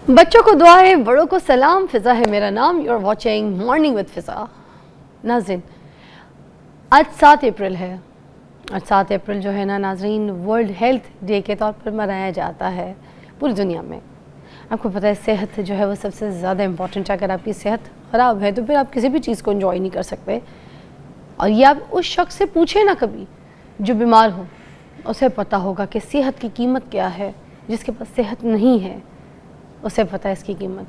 बच्चों को दुआ है, बड़ों को सलाम। फ़िज़ा है मेरा नाम। You are watching morning with Fiza. नाज़रीन, आज 7 अप्रैल है। आज 7 अप्रैल जो है ना नाज़रीन, वर्ल्ड हेल्थ डे के तौर पर मनाया जाता है पूरी दुनिया में। आपको पता है सेहत जो है वो सबसे ज़्यादा इम्पॉर्टेंट है। अगर आपकी सेहत ख़राब है तो फिर आप किसी भी चीज़ को एंजॉय नहीं कर सकते। और ये आप उस शख्स से पूछे ना कभी जो बीमार हो, उसे पता होगा कि सेहत की कीमत क्या है। जिसके पास सेहत नहीं है उसे पता है इसकी कीमत।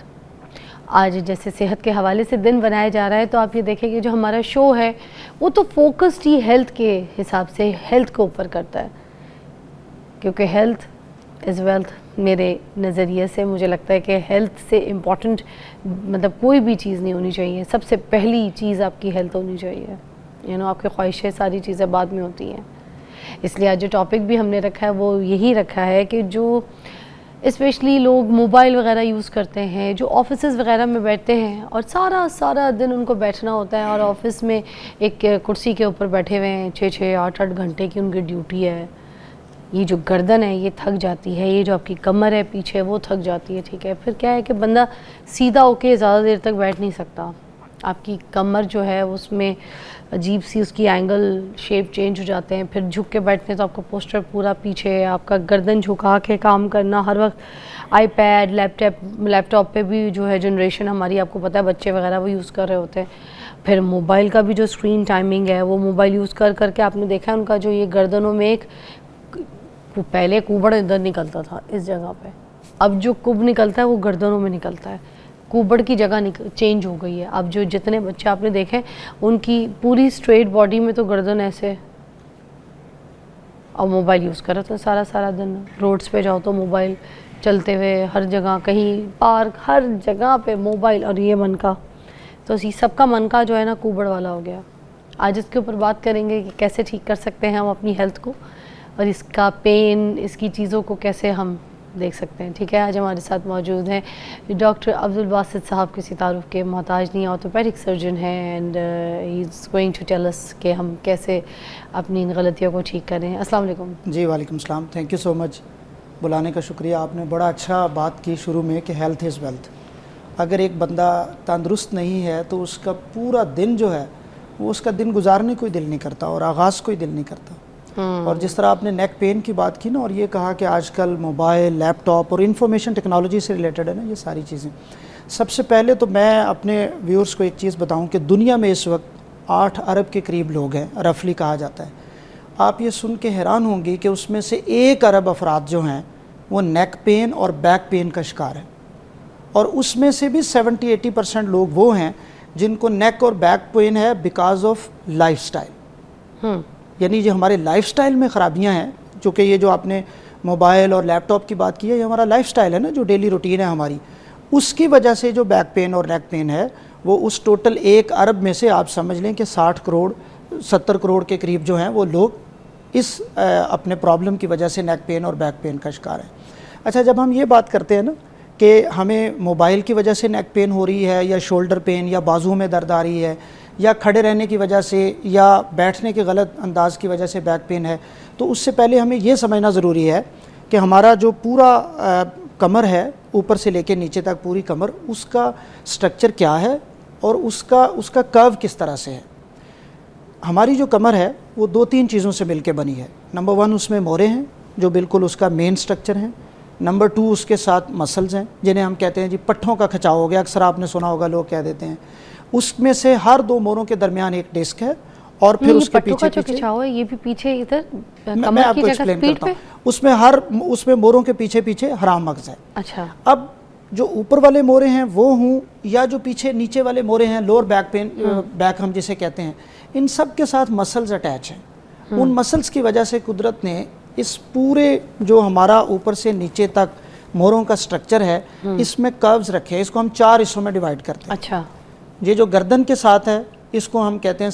आज जैसे सेहत के हवाले से दिन बनाया जा रहा है तो आप ये देखेंगे जो हमारा शो है वो तो फोकस्ड ही हेल्थ के हिसाब से हेल्थ के ऊपर करता है, क्योंकि हेल्थ इज़ वेल्थ। मेरे नज़रिए से मुझे लगता है कि हेल्थ से इम्पॉर्टेंट मतलब कोई भी चीज़ नहीं होनी चाहिए। सबसे पहली चीज़ आपकी हेल्थ होनी चाहिए। आपकी ख्वाहिशें सारी चीज़ें बाद में होती हैं। इसलिए आज जो टॉपिक भी हमने रखा है वो यही रखा है कि जो स्पेशली लोग मोबाइल वगैरह यूज़ करते हैं, जो ऑफिसेज़ वगैरह में बैठते हैं और सारा दिन उनको बैठना होता है, और ऑफिस में एक कुर्सी के ऊपर बैठे हुए हैं 6-6, 8-8 घंटे की उनकी ड्यूटी है। ये जो गर्दन है ये थक जाती है, ये जो आपकी कमर है पीछे वो थक जाती है। ठीक है, फिर क्या है कि बंदा सीधा होके ज़्यादा देर तक बैठ नहीं सकता। आपकी कमर जो है उसमें अजीब सी उसकी एंगल शेप चेंज हो जाते हैं। फिर झुक के बैठते हैं तो आपका पोस्टर पूरा पीछे है, आपका गर्दन झुका के काम करना हर वक्त। आईपैड, लैपटॉप पे भी जो है जनरेशन हमारी, आपको पता है बच्चे वगैरह वो यूज़ कर रहे होते हैं। फिर मोबाइल का भी जो स्क्रीन टाइमिंग है वो मोबाइल यूज़ कर करके आपने देखा है उनका जो ये गर्दनों में एक पहले कुबड़ इधर निकलता था इस जगह पे, अब जो कुब निकलता है वो गर्दनों में निकलता है। कुबड़ की जगह चेंज हो गई है। अब जो जितने बच्चे आपने देखे उनकी पूरी स्ट्रेट बॉडी में तो गर्दन ऐसे, और मोबाइल यूज़ कर रहे थे सारा दिन। रोड्स पे जाओ तो मोबाइल, चलते हुए हर जगह, कहीं पार्क, हर जगह पे मोबाइल। और ये मन का तो इसी सबका मन का जो है ना कुबड़ वाला हो गया। आज इसके ऊपर बात करेंगे कि कैसे ठीक कर सकते हैं हम अपनी हेल्थ को, और इसका पेन, इसकी चीज़ों को कैसे हम देख सकते हैं। ठीक है, आज हमारे साथ मौजूद हैं डॉक्टर अब्दुल बासित साहब, किसी तारुफ के मोहताज नहीं, ऑर्थोपेडिक सर्जन हैं, and he is going to tell us कि हम कैसे अपनी इन गलतियों को ठीक करें। अस्सलाम वालेकुम। जी वालेकुम सलाम। थैंक यू सो मच, बुलाने का शुक्रिया। आपने बड़ा अच्छा बात की शुरू में कि हेल्थ इज़ वेल्थ। अगर एक बंदा तंदुरुस्त नहीं है तो उसका पूरा दिन जो है वो उसका दिन गुजारने को ही दिल नहीं करता और आगाज़ को ही दिल नहीं करता। और जिस तरह आपने नेक पेन की बात की ना, और ये कहा कि आजकल मोबाइल, लैपटॉप और इंफॉर्मेशन टेक्नोलॉजी से रिलेटेड है ना ये सारी चीज़ें। सबसे पहले तो मैं अपने व्यूअर्स को एक चीज़ बताऊं कि दुनिया में इस वक्त 8 अरब के करीब लोग हैं, रफली कहा जाता है। आप ये सुन के हैरान होंगी कि उसमें से 1 अरब अफराद जो हैं वो नेक पेन और बैक पेन का शिकार है, और उसमें से भी 70-80% लोग वो हैं जिनको नेक और बैक पेन है बिकॉज ऑफ लाइफस्टाइल। यानी जो हमारे लाइफस्टाइल में ख़राबियाँ हैं, चूँकि ये जो आपने मोबाइल और लैपटॉप की बात की है, ये हमारा लाइफस्टाइल है ना, जो डेली रूटीन है हमारी, उसकी वजह से जो बैक पेन और नेक पेन है वो उस टोटल 1 अरब में से आप समझ लें कि 60 करोड़ 70 करोड़ के करीब जो हैं वो लोग इस अपने प्रॉब्लम की वजह से नेक पेन और बैक पेन का शिकार है। अच्छा, जब हम ये बात करते हैं ना कि हमें मोबाइल की वजह से नेक पेन हो रही है, या शोल्डर पेन, या बाजू में दर्द आ रही है, या खड़े रहने की वजह से, या बैठने के गलत अंदाज की वजह से बैक पेन है, तो उससे पहले हमें ये समझना ज़रूरी है कि हमारा जो पूरा कमर है, ऊपर से लेकर नीचे तक पूरी कमर, उसका स्ट्रक्चर क्या है और उसका कर्व किस तरह से है। हमारी जो कमर है वो 2-3 चीज़ों से मिलकर बनी है। नंबर 1 उसमें मोरे हैं जो बिल्कुल उसका मेन स्ट्रक्चर है। नंबर 2 उसके साथ मसल्स हैं जिन्हें हम कहते हैं जी पट्ठों का खिंचाव हो गया, अक्सर आपने सुना होगा लोग कह देते हैं। उसमें से हर 2 मोरों के दरमियान एक डिस्क है, और फिर उसके पीछे जो खिंचाव है ये भी पीछे इधर मैं आपको एक्सप्लेन करता हूँ। उसमें मोरों के पीछे पीछे हराम मगज है। अच्छा, अब जो ऊपर वाले मोरे हैं वो हूँ, या जो पीछे नीचे वाले मोरे हैं, लोअर बैक पेन, बैक हम जिसे कहते हैं, इन सब के साथ मसल्स अटैच हैं। उन मसल्स की वजह से कुदरत ने इस पूरे जो हमारा ऊपर से नीचे तक मोरों का स्ट्रक्चर है, इसमें कर्व्स रखे हैं। इसको हम 4 हिस्सों में डिवाइड करते हैं। अच्छा, ये जो गर्दन के साथ है इसको हम कहते हैं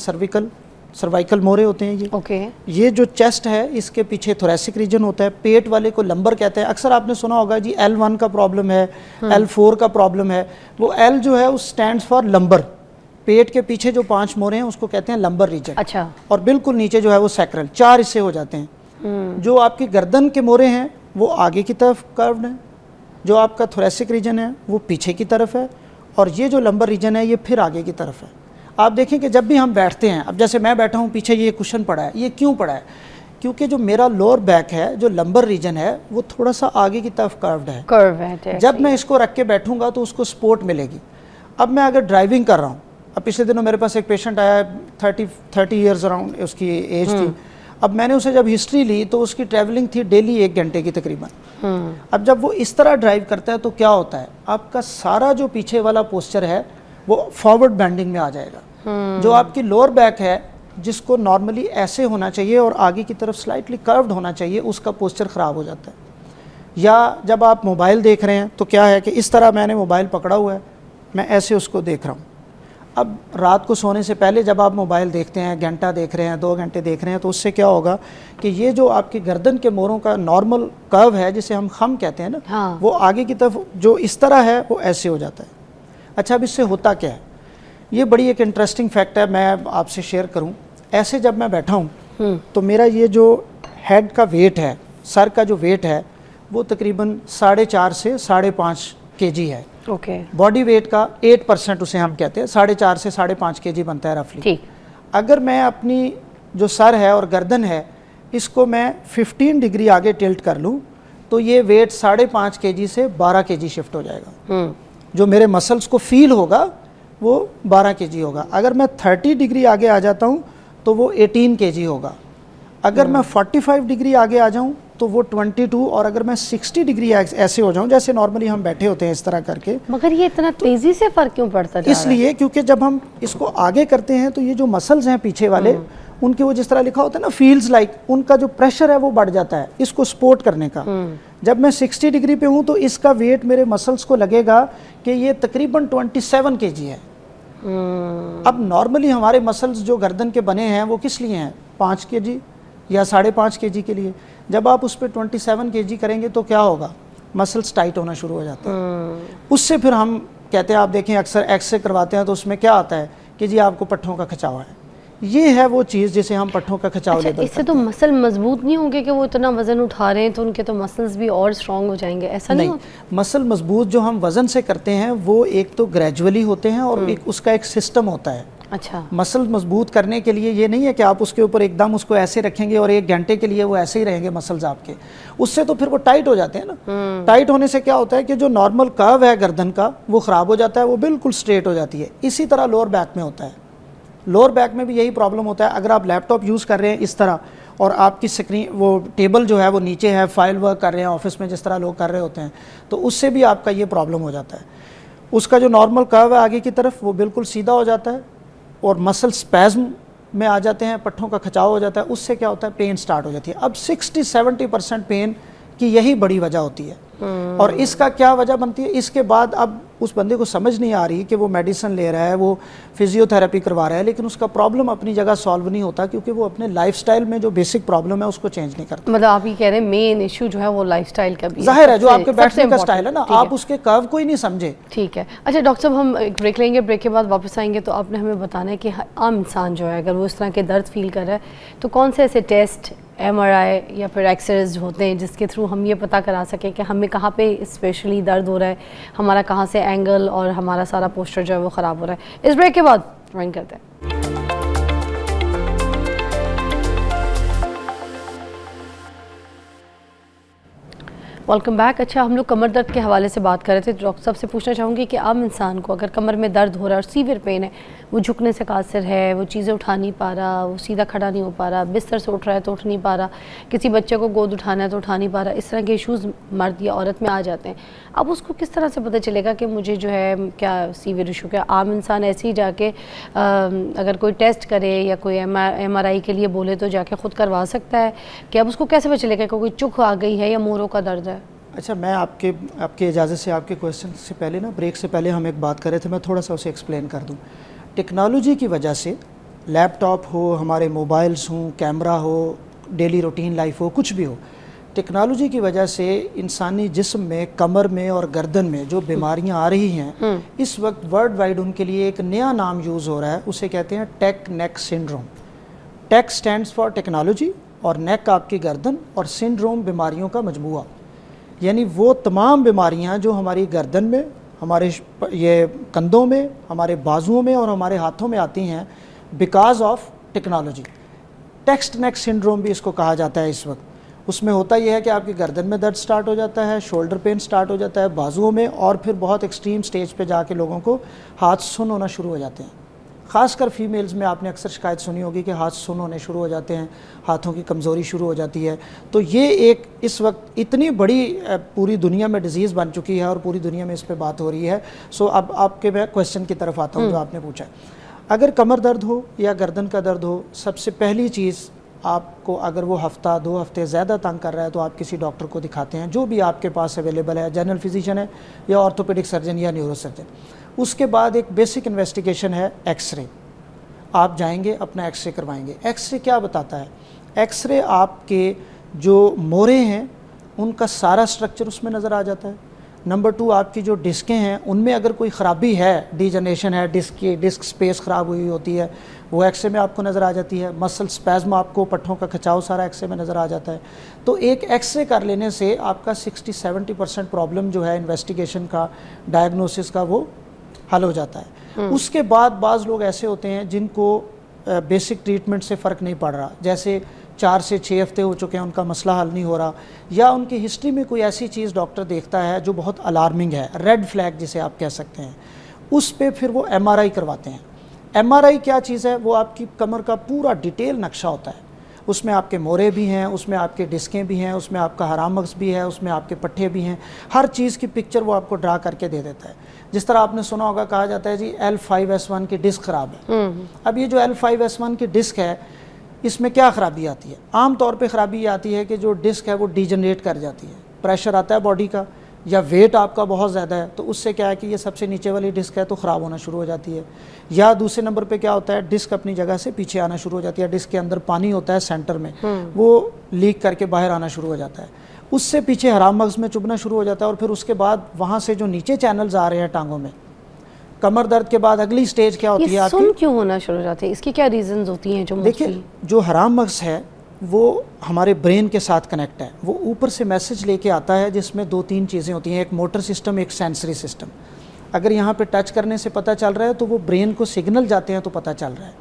सर्वाइकल मोरे होते हैं ये। ओके। ये जो चेस्ट है इसके पीछे थोरेसिक रीजन होता है। पेट वाले को लंबर कहते हैं। अक्सर आपने सुना होगा जी L1 का प्रॉब्लम है, L4 का प्रॉब्लम है। वो L जो है उस स्टैंड्स फॉर लंबर। पेट के पीछे जो 5 मोरे हैं उसको कहते हैं लंबर रीजन। अच्छा। और बिल्कुल नीचे जो है वो सैक्रल। 4 हिस्से हो जाते हैं। जो आपकी गर्दन के मोरे हैं वो आगे की तरफ कर्व्ड हैं, जो आपका थोरेसिक रीजन है वो पीछे की तरफ है, और ये जो लंबर रीजन है ये फिर आगे की तरफ है। आप देखें कि जब भी हम बैठते हैं, अब जैसे मैं बैठा हूँ, पीछे ये कुशन पड़ा है, ये क्यों पड़ा है? क्योंकि जो मेरा लोअर बैक है, जो लंबर रीजन है, वो थोड़ा सा आगे की तरफ कर्व है। जब मैं इसको रख के बैठूंगा तो उसको सपोर्ट मिलेगी। अब मैं अगर ड्राइविंग कर रहा हूँ, अब पिछले दिनों मेरे पास एक पेशेंट आया, 30 ईयर्स अराउंड उसकी एज थी। अब मैंने उसे जब हिस्ट्री ली तो उसकी ट्रैवलिंग थी डेली 1 घंटे की तकरीबन। अब जब वो इस तरह ड्राइव करता है तो क्या होता है, आपका सारा जो पीछे वाला पोस्चर है वो फॉरवर्ड बेंडिंग में आ जाएगा। जो आपकी लोअर बैक है, जिसको नॉर्मली ऐसे होना चाहिए और आगे की तरफ स्लाइटली कर्व्ड होना चाहिए, उसका पोस्चर ख़राब हो जाता है। या जब आप मोबाइल देख रहे हैं तो क्या है कि इस तरह मैंने मोबाइल पकड़ा हुआ है, मैं ऐसे उसको देख रहा हूँ। अब रात को सोने से पहले जब आप मोबाइल देखते हैं, घंटा देख रहे हैं, 2 घंटे देख रहे हैं, तो उससे क्या होगा कि ये जो आपकी गर्दन के मोरों का नॉर्मल कर्व है, जिसे हम खम कहते हैं ना, हाँ। वो आगे की तरफ जो इस तरह है वो ऐसे हो जाता है। अच्छा, अब इससे होता क्या है, ये बड़ी एक इंटरेस्टिंग फैक्ट है, मैं आपसे शेयर करूं। ऐसे जब मैं बैठा हूं तो मेरा ये जो हेड का वेट है, सर का जो वेट है, वो तकरीबन 4.5 से 5.5 kg है। ओके। बॉडी वेट का 8% उसे हम कहते हैं, 4.5 से 5.5 kg बनता है रफली। ठीक। अगर मैं अपनी जो सर है और गर्दन है, इसको मैं 15 डिग्री आगे टिल्ट कर लूँ तो ये वेट 5.5 kg से 12 kg शिफ्ट हो जाएगा। जो मेरे मसल्स को फील होगा वो 12 kg होगा। अगर मैं 30 डिग्री आगे आ जाता हूँ तो वो 18 kg होगा। अगर मैं 45 डिग्री आगे आ जाऊँ तो वो 22, और अगर मैं 60 डिग्री ऐसे हो जाऊँ जैसे नॉर्मली हम बैठे होते हैं इस तरह करके। मगर ये इतना तेजी से फर्क क्यों पड़ता जा रहा है? इसलिए क्योंकि जब हम इसको आगे करते हैं तो ये जो मसल्स हैं पीछे वाले, उनके वो जिस तरह लिखा होता है ना, फील्स लाइक, उनका जो प्रेशर है वो बढ़ जाता है इसको सपोर्ट करने का। जब मैं 60 डिग्री पे हूँ तो इसका वेट मेरे मसल्स को लगेगा कि ये तकरीबन 27 kg है। अब नॉर्मली हमारे मसल्स जो गर्दन के बने हैं वो किस लिए हैं, 5 kg या 5.5 kg के लिए। जब आप उस पर 27 kg करेंगे तो क्या होगा, मसल्स टाइट होना शुरू हो जाता है। उससे फिर हम कहते हैं, आप देखें अक्सर एक्सरे करवाते हैं तो उसमें क्या आता है कि जी आपको पट्ठों का खिंचाव है। ये है वो चीज़ जिसे हम पट्ठों का खिंचाव लेबल करते हैं। इससे तो मसल मजबूत नहीं होंगे कि वो इतना वजन उठा रहे हैं तो उनके तो मसल्स भी और स्ट्रांग हो जाएंगे, ऐसा नहीं होता? मसल मजबूत जो हम वजन से करते हैं वो एक तो ग्रेजुअली होते हैं और एक उसका एक सिस्टम होता है। अच्छा। मसल मजबूत करने के लिए ये नहीं है कि आप उसके ऊपर एकदम उसको ऐसे रखेंगे और 1 घंटे के लिए वो ऐसे ही रहेंगे मसल्स आपके, उससे तो फिर वो टाइट हो जाते हैं ना। टाइट होने से क्या होता है कि जो नॉर्मल कर्व है गर्दन का वो ख़राब हो जाता है, वो बिल्कुल स्ट्रेट हो जाती है। इसी तरह लोअर बैक में होता है, लोअर बैक में भी यही प्रॉब्लम होता है। अगर आप लैपटॉप यूज़ कर रहे हैं इस तरह और आपकी स्क्रीन, वो टेबल जो है वो नीचे है, फाइल वर्क कर रहे हैं ऑफिस में जिस तरह लोग कर रहे होते हैं, तो उससे भी आपका ये प्रॉब्लम हो जाता है। उसका जो नॉर्मल कर्व है आगे की तरफ वो बिल्कुल सीधा हो जाता है और मसल स्पैज्म में आ जाते हैं, पट्ठों का खिंचाव हो जाता है। उससे क्या होता है, पेन स्टार्ट हो जाती है। अब 60-70% पेन की यही बड़ी वजह होती है। और इसका क्या वजह बनती है, इसके बाद अब उस बंदे को समझ नहीं आ रही कि वो मेडिसिन ले रहा है, वो फिजियोथेरेपी करवा रहा है, लेकिन उसका प्रॉब्लम अपनी जगह सॉल्व नहीं होता क्योंकि वो अपने लाइफस्टाइल में जो बेसिक प्रॉब्लम है उसको चेंज नहीं करता। मतलब आप ये कह रहे हैं मेन इशू जो है वो लाइफस्टाइल का भी जाहिर है, जो आपके बैठने का स्टाइल है ना, आप उसके कर्व को ही नहीं समझे। ठीक है। अच्छा डॉक्टर साहब, हम एक ब्रेक लेंगे, ब्रेक के बाद वापस आएंगे तो आपने हमें बताना है कि आम इंसान जो है अगर वो इस तरह के दर्द फील कर रहा है तो कौन से ऐसे टेस्ट, MRI या फिर एक्सरेज होते हैं जिसके थ्रू हम ये पता करा सकें कि हमें कहाँ पे स्पेशली दर्द हो रहा है, हमारा कहाँ से एंगल और हमारा सारा पोस्चर जो है वो ख़राब हो रहा है। इस ब्रेक के बाद ज्वाइन करते हैं। Welcome back. अच्छा, हम लोग कमर दर्द के हवाले से बात कर रहे थे। डॉक्टर साहब से पूछना चाहूँगी कि आम इंसान को अगर कमर में दर्द हो रहा है और सीवियर पेन है, वो झुकने से कासिर है, वो चीज़ें उठा नहीं पा रहा, वो सीधा खड़ा नहीं हो पा रहा, बिस्तर से उठ रहा है तो उठ नहीं पा रहा, किसी बच्चे को गोद उठाना है तो उठा नहीं पा रहा, इस तरह के इशूज़ मर्द या औरत में आ जाते हैं। अब उसको किस तरह से पता चलेगा कि मुझे जो है क्या सीवियर इशू, क्या आम इंसान ऐसे ही जाके अगर कोई टेस्ट करे या कोई MRI के लिए बोले तो जाके ख़ुद करवा सकता है कि अब उसको कैसे पता चलेगा कि कोई चुख आ गई है या मोरों का दर्द है? अच्छा, मैं आपके इजाज़त से आपके क्वेश्चन से पहले ना, ब्रेक से पहले हम एक बात कर रहे थे, मैं थोड़ा सा उसे एक्सप्लेन कर दूं। टेक्नोलॉजी की वजह से, लैपटॉप हो, हमारे मोबाइल्स हों, कैमरा हो, डेली रूटीन लाइफ हो, कुछ भी हो, टेक्नोलॉजी की वजह से इंसानी जिस्म में, कमर में और गर्दन में जो बीमारियां आ रही हैं, इस वक्त वर्ल्ड वाइड उनके लिए एक नया नाम यूज़ हो रहा है, उसे कहते हैं tech neck syndrome. Tech stands for technology और नेक आपकी गर्दन और सिंड्रोम बीमारियों का मजमूआ। यानी वो तमाम बीमारियां जो हमारी गर्दन में, हमारे ये कंधों में, हमारे बाजुओं में और हमारे हाथों में आती हैं because of technology. Text neck syndrome भी इसको कहा जाता है इस वक्त। उसमें होता यह है कि आपकी गर्दन में दर्द स्टार्ट हो जाता है, शोल्डर पेन स्टार्ट हो जाता है बाजुओं में, और फिर बहुत एक्सट्रीम स्टेज पे जाके लोगों को हाथ सुन्न होना शुरू हो जाते हैं। ख़ासकर फीमेल्स में आपने अक्सर शिकायत सुनी होगी कि हाथ सुन्न होने शुरू हो जाते हैं, हाथों की कमज़ोरी शुरू हो जाती है। तो ये एक इस वक्त इतनी बड़ी पूरी दुनिया में डिज़ीज़ बन चुकी है और पूरी दुनिया में इस पर बात हो रही है। सो अब आपके मैं क्वेश्चन की तरफ आता हूँ जो आपने पूछा। अगर कमर दर्द हो या गर्दन का दर्द हो, सबसे पहली चीज़ आपको, अगर वो हफ्ता 2 हफ्ते ज़्यादा तंग कर रहा है तो आप किसी डॉक्टर को दिखाते हैं, जो भी आपके पास अवेलेबल है, जनरल फिजिशियन है या ऑर्थोपेडिक सर्जन या न्यूरो सर्जन। उसके बाद एक बेसिक इन्वेस्टिगेशन है एक्सरे। आप जाएंगे, अपना एक्सरे करवाएंगे। एक्सरे क्या बताता है? एक्सरे आपके जो मोरे हैं उनका सारा स्ट्रक्चर उसमें नज़र आ जाता है। नंबर 2, आपकी जो डिस्कें हैं उनमें अगर कोई ख़राबी है, डिजनरेशन है, डिस्क स्पेस ख़राब हुई होती है, वो एक्सरे में आपको नज़र आ जाती है। मसल स्पैज़म, आपको पट्ठों का खिंचाव सारा एक्सरे में नज़र आ जाता है। तो एक एक्सरे कर लेने से आपका 60-70% प्रॉब्लम जो है इन्वेस्टिगेशन का, डायग्नोसिस का, वो हल हो जाता है। उसके बाद बाज़ लोग ऐसे होते हैं जिनको बेसिक ट्रीटमेंट से फ़र्क नहीं पड़ रहा, जैसे 4 से 6 हफ्ते हो चुके हैं, उनका मसला हल नहीं हो रहा, या उनकी हिस्ट्री में कोई ऐसी चीज़ डॉक्टर देखता है जो बहुत अलार्मिंग है, रेड फ्लैग जिसे आप कह सकते हैं, उस पे फिर वो MRI करवाते हैं। MRI क्या चीज़ है? वो आपकी कमर का पूरा डिटेल नक्शा होता है। उसमें आपके मोरे भी हैं, उसमें आपके डिस्कें भी हैं, उसमें आपका हरामक्स भी है, उसमें आपके पट्टे भी हैं, हर चीज़ की पिक्चर वो आपको ड्रा करके दे देता है। जिस तरह आपने सुना होगा, कहा जाता है जी L5S1 की डिस्क ख़राब है। अब ये जो L5S1 की डिस्क है, इसमें क्या ख़राबी आती है? आम तौर पे ख़राबी ये आती है कि जो डिस्क है वो डिजनरेट कर जाती है, प्रेशर आता है बॉडी का, या वेट आपका बहुत ज़्यादा है, तो उससे क्या है कि ये सबसे नीचे वाली डिस्क है तो ख़राब होना शुरू हो जाती है। या दूसरे नंबर पे क्या होता है, डिस्क अपनी जगह से पीछे आना शुरू हो जाती है, डिस्क के अंदर पानी होता है सेंटर में, वो लीक करके बाहर आना शुरू हो जाता है, उससे पीछे हरामगज़ में चुभना शुरू हो जाता है, और फिर उसके बाद वहाँ से जो नीचे चैनल्स आ रहे हैं टांगों में, कमर दर्द के बाद अगली स्टेज क्या होती है आपकी? सुन क्यों होना शुरू हो जाते हैं? इसकी क्या रीजंस होती हैं? जो देखिए, जो हरामगज़ है वो हमारे ब्रेन के साथ कनेक्ट है। वो ऊपर से मैसेज लेके आता है जिसमें 2-3 चीज़ें होती हैं, एक मोटर सिस्टम, एक सेंसरी सिस्टम। अगर यहाँ पे टच करने से पता चल रहा है तो वो ब्रेन को सिग्नल जाते हैं तो पता चल रहा है।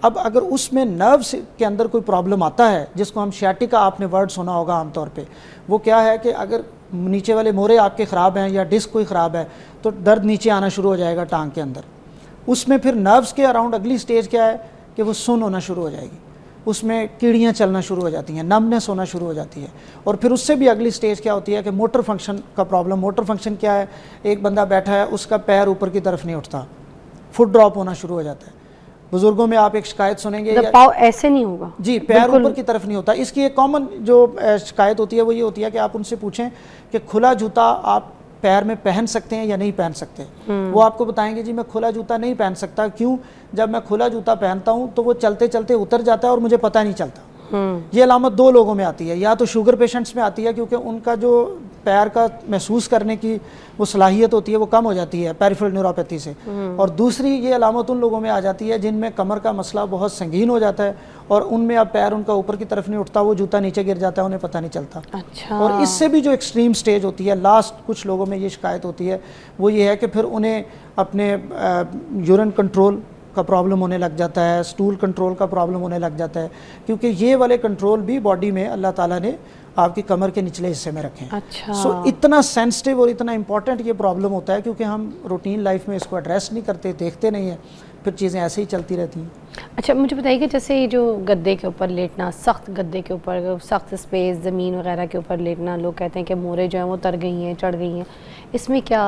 अब अगर उसमें नर्व्स के अंदर कोई प्रॉब्लम आता है, जिसको हम शैटिका, आपने वर्ड सुना होगा आमतौर पे, वो क्या है कि अगर नीचे वाले मोरे आपके ख़राब हैं या डिस्क कोई ख़राब है तो दर्द नीचे आना शुरू हो जाएगा टांग के अंदर। उसमें फिर नर्व्स के अराउंड अगली स्टेज क्या है कि वो सुन्न होना शुरू हो जाएगी, उसमें कीड़ियाँ चलना शुरू हो जाती हैं, नमनेस होना शुरू हो जाती है। और फिर उससे भी अगली स्टेज क्या होती है कि मोटर फंक्शन का प्रॉब्लम। मोटर फंक्शन क्या है? एक बंदा बैठा है, उसका पैर ऊपर की तरफ नहीं उठता, फुट ड्रॉप होना शुरू हो जाता है। बुजुर्गों में आप एक शिकायत सुनेंगे, पाँव ऐसे नहीं होगा जी, पैर ऊपर की तरफ नहीं होता। इसकी एक कॉमन जो शिकायत होती है वो ये होती है कि आप उनसे पूछें कि खुला जूता आप पैर में पहन सकते हैं या नहीं पहन सकते, वो आपको बताएंगे जी मैं खुला जूता नहीं पहन सकता। क्यों? जब मैं खुला जूता पहनता हूँ तो वो चलते चलते उतर जाता है और मुझे पता नहीं चलता। ये अलामत 2 लोगों में आती है, या तो शुगर पेशेंट्स में आती है क्योंकि उनका जो पैर का महसूस करने की वो सलाहियत होती है वो कम हो जाती है पेरिफेरल न्यूरोपैथी से, और दूसरी ये अलामत उन लोगों में आ जाती है जिनमें कमर का मसला बहुत संगीन हो जाता है और उनमें अब पैर उनका ऊपर की तरफ नहीं उठता, वो जूता नीचे गिर जाता है, उन्हें पता नहीं चलता। अच्छा। और इससे भी जो एक्सट्रीम स्टेज होती है, लास्ट कुछ लोगों में ये शिकायत होती है, वो ये है कि फिर उन्हें अपने यूरिन कंट्रोल का प्रॉब्लम होने लग जाता है, स्टूल कंट्रोल का प्रॉब्लम होने लग जाता है, क्योंकि ये वाले कंट्रोल भी बॉडी में अल्लाह ताला ने आपकी कमर के निचले हिस्से में रखे हैं। अच्छा। सो इतना सेंसिटिव और इतना इंपॉर्टेंट ये प्रॉब्लम होता है क्योंकि हम रूटीन लाइफ में इसको एड्रेस नहीं करते, देखते नहीं हैं, फिर चीज़ें ऐसे ही चलती रहती हैं। अच्छा, मुझे बताइए कि जैसे ये जो गद्दे के ऊपर लेटना, सख्त गद्दे के ऊपर, सख्त स्पेस, ज़मीन वगैरह के ऊपर लेटना, लोग कहते हैं कि मोरे जो हैं वो तर गई हैं, चढ़ गई हैं, इसमें क्या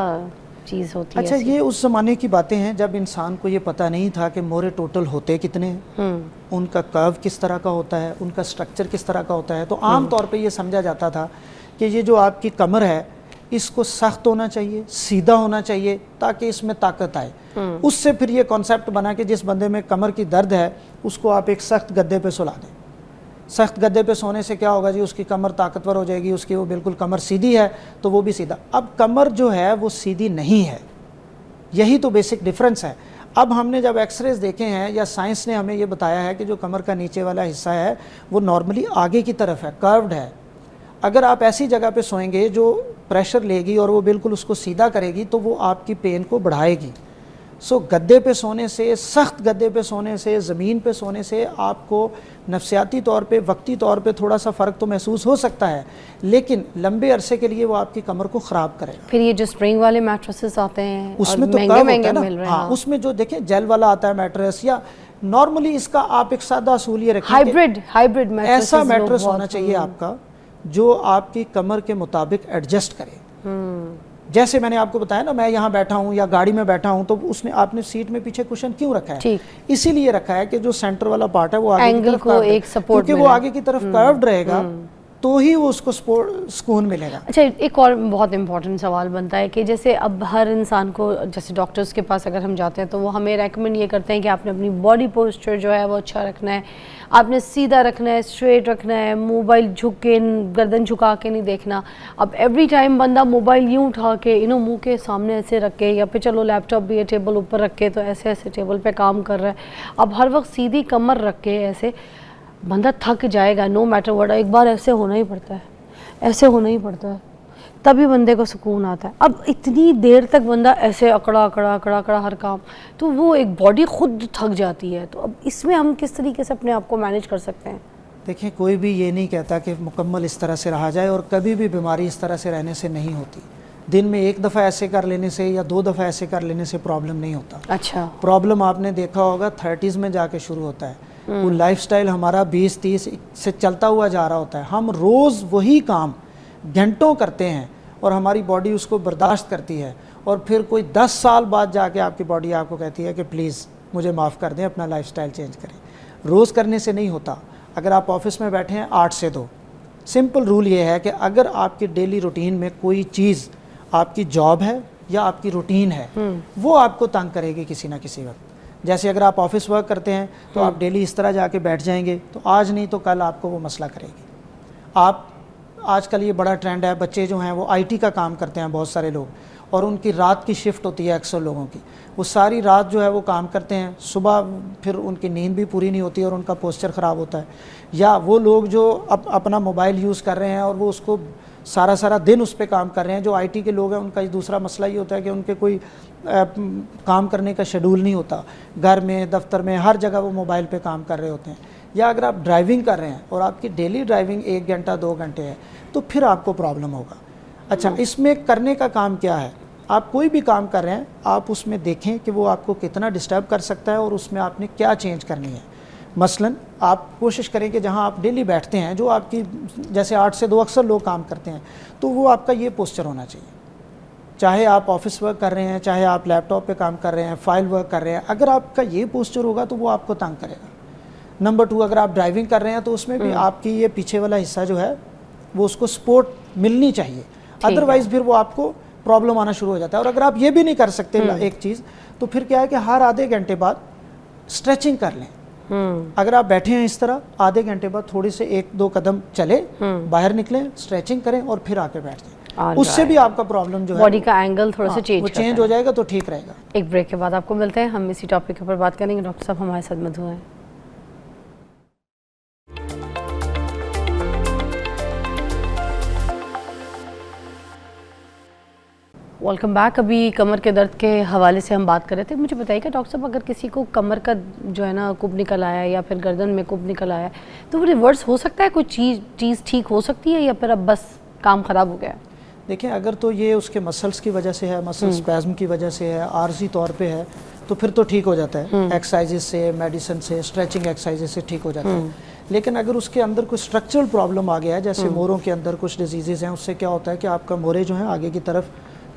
चीज़ होती है? अच्छा, ये उस ज़माने की बातें हैं जब इंसान को ये पता नहीं था कि मोरे टोटल होते कितने हैं, उनका कर्व किस तरह का होता है, उनका स्ट्रक्चर किस तरह का होता है। तो आम तौर पे ये समझा जाता था कि ये जो आपकी कमर है इसको सख्त होना चाहिए, सीधा होना चाहिए ताकि इसमें ताकत आए। उससे फिर ये कॉन्सेप्ट बना कि जिस बंदे में कमर की दर्द है उसको आप एक सख्त गद्दे पे सुला दें। सख्त गद्दे पे सोने से क्या होगा जी, उसकी कमर ताकतवर हो जाएगी, उसकी वो बिल्कुल कमर सीधी है तो वो भी सीधा। अब कमर जो है वो सीधी नहीं है, यही तो बेसिक डिफरेंस है। अब हमने जब एक्सरेज देखे हैं या साइंस ने हमें ये बताया है कि जो कमर का नीचे वाला हिस्सा है वो नॉर्मली आगे की तरफ है, कर्व्ड है। अगर आप ऐसी जगह पे सोएंगे जो प्रेशर लेगी और वो बिल्कुल उसको सीधा करेगी तो वो आपकी पेन को बढ़ाएगी। सो गद्दे पे सोने से, सख्त गद्दे पे सोने से, ज़मीन पे सोने से आपको नफसियाती तौर पे, वक्ती तौर पे थोड़ा सा फ़र्क तो महसूस हो सकता है, लेकिन लंबे अरसे के लिए वो आपकी कमर को ख़राब करेगा। फिर ये जो स्प्रिंग वाले मैट्रेसेस आते हैं उसमें तो महंगे महंगे मिल रहे हैं। हाँ, उसमें जो देखें जेल वाला आता है मैट्रेस, या नॉर्मली इसका आप एक सादा असूल ये रखें, हाइब्रिड मैट्रेस, ऐसा मैट्रेस होना चाहिए आपका जो आपकी कमर के मुताबिक एडजस्ट करे। जैसे मैंने आपको बताया ना, मैं यहाँ बैठा हूँ या गाड़ी में बैठा हूँ, तो उसने आपने सीट में पीछे कुशन क्यों रखा है? इसीलिए रखा है कि जो सेंटर वाला पार्ट है वो आगे की तरफ को एक सपोर्ट, क्योंकि वो आगे की तरफ कर्व्ड रहेगा तो ही वो उसको सुकून मिलेगा। अच्छा, एक और बहुत इंपॉर्टेंट सवाल बनता है कि जैसे अब हर इंसान को, जैसे डॉक्टर्स के पास अगर हम जाते हैं तो वो हमें रेकमेंड ये करते हैं कि आपने अपनी बॉडी पोस्चर जो है वो अच्छा रखना है, आपने सीधा रखना है, स्ट्रेट रखना है, मोबाइल झुक के, गर्दन झुका के नहीं देखना। अब एवरी टाइम बंदा मोबाइल यूँ उठा के मुंह के सामने ऐसे रख के, या फिर चलो लैपटॉप भी है टेबल ऊपर रख के तो ऐसे ऐसे टेबल पे काम कर रहा है। अब हर वक्त सीधी कमर रख के ऐसे बंदा थक जाएगा, नो मैटर व्हाट, एक बार ऐसे होना ही पड़ता है, ऐसे होना ही पड़ता है, तभी बंदे को सुकून आता है। अब इतनी देर तक बंदा ऐसे अकड़ा अकड़ा अकड़ा अकड़ा हर काम, तो वो एक बॉडी खुद थक जाती है। तो अब इसमें हम किस तरीके से अपने आप को मैनेज कर सकते हैं? देखिए, कोई भी ये नहीं कहता कि मुकम्मल इस तरह से रहा जाए, और कभी भी बीमारी इस तरह से रहने से नहीं होती। दिन में एक दफ़ा ऐसे कर लेने से या 2 दफ़ा ऐसे कर लेने से प्रॉब्लम नहीं होता। अच्छा, प्रॉब्लम आपने देखा होगा 30s में जाके शुरू होता है। वो लाइफस्टाइल हमारा 20-30 से चलता हुआ जा रहा होता है, हम रोज़ वही काम घंटों करते हैं और हमारी बॉडी उसको बर्दाश्त करती है, और फिर कोई 10 साल बाद जाके आपकी बॉडी आपको कहती है कि प्लीज़ मुझे माफ़ कर दें, अपना लाइफस्टाइल चेंज करें। रोज़ करने से नहीं होता। अगर आप ऑफिस में बैठे हैं 8 से 2, सिंपल रूल ये है कि अगर आपकी डेली रूटीन में कोई चीज़, आपकी जॉब है या आपकी रूटीन है, वो आपको तंग करेगी किसी ना किसी वक्त। जैसे अगर आप ऑफिस वर्क करते हैं तो आप डेली इस तरह जाके बैठ जाएंगे तो आज नहीं तो कल आपको वो मसला करेगी। आप आजकल ये बड़ा ट्रेंड है, बच्चे जो हैं वो आईटी का काम करते हैं बहुत सारे लोग, और उनकी रात की शिफ्ट होती है अक्सर लोगों की, वो सारी रात जो है वो काम करते हैं, सुबह फिर उनकी नींद भी पूरी नहीं होती और उनका पोस्चर ख़राब होता है। या वो लोग जो अपना मोबाइल यूज़ कर रहे हैं और वो उसको सारा दिन उस पर काम कर रहे हैं। जो आईटी के लोग हैं उनका दूसरा मसला ये होता है कि उनके कोई काम करने का शेड्यूल नहीं होता, घर में, दफ्तर में, हर जगह वो मोबाइल पे काम कर रहे होते हैं। या अगर आप ड्राइविंग कर रहे हैं और आपकी डेली ड्राइविंग 1 घंटा 2 घंटे है तो फिर आपको प्रॉब्लम होगा। अच्छा, इसमें करने का काम क्या है? आप कोई भी काम कर रहे हैं, आप उसमें देखें कि वो आपको कितना डिस्टर्ब कर सकता है और उसमें आपने क्या चेंज करनी है। मसलन आप कोशिश करें कि जहां आप डेली बैठते हैं, जो आपकी जैसे 8 से 2 अक्सर लोग काम करते हैं, तो वो आपका ये पोस्चर होना चाहिए। चाहे आप ऑफिस वर्क कर रहे हैं, चाहे आप लैपटॉप पे काम कर रहे हैं, फाइल वर्क कर रहे हैं, अगर आपका ये पोस्चर होगा तो वो आपको तंग करेगा। नंबर 2, अगर आप ड्राइविंग कर रहे हैं तो उसमें भी आपकी ये पीछे वाला हिस्सा जो है वो उसको सपोर्ट मिलनी चाहिए, अदरवाइज फिर वो आपको प्रॉब्लम आना शुरू हो जाता है। और अगर आप ये भी नहीं कर सकते एक चीज़, तो फिर क्या है कि हर आधे घंटे बाद स्ट्रेचिंग कर लें। अगर आप बैठे हैं इस तरह, आधे घंटे बाद थोड़ी से 1-2 कदम चले, बाहर निकलें, स्ट्रेचिंग करें और फिर आके बैठ जाएं। उससे भी आपका प्रॉब्लम जो है, बॉडी का एंगल थोड़ा सा चेंज हो जाएगा तो ठीक रहेगा। एक ब्रेक के बाद आपको मिलते हैं, हम इसी टॉपिक के ऊपर बात करेंगे। डॉक्टर साहब हमारे साथ मौजूद हैं। Welcome back. अभी कमर के दर्द के हवाले से हम बात कर रहे थे। मुझे बताइएगा डॉक्टर साहब, अगर किसी को कमर का जो है ना कुब निकल आया है या फिर गर्दन में कुब निकल आया है, तो वो रिवर्स हो सकता है? कोई चीज़ ठीक हो सकती है या फिर अब बस काम ख़राब हो गया? देखिए, अगर तो ये उसके मसल्स की वजह से है, मसल स्पैज्म की वजह से है, आर्जी तौर पे है, तो फिर तो ठीक हो जाता है। एक्सरसाइजेस से, मेडिसिन से, स्ट्रेचिंग एक्सरसाइजेस से ठीक हो जाता है। लेकिन अगर उसके अंदर कोई स्ट्रक्चरल प्रॉब्लम आ गया है, जैसे मोरों के अंदर कुछ डिजीज़ हैं, उससे क्या होता है कि आपका मोरे जो हैं आगे की तरफ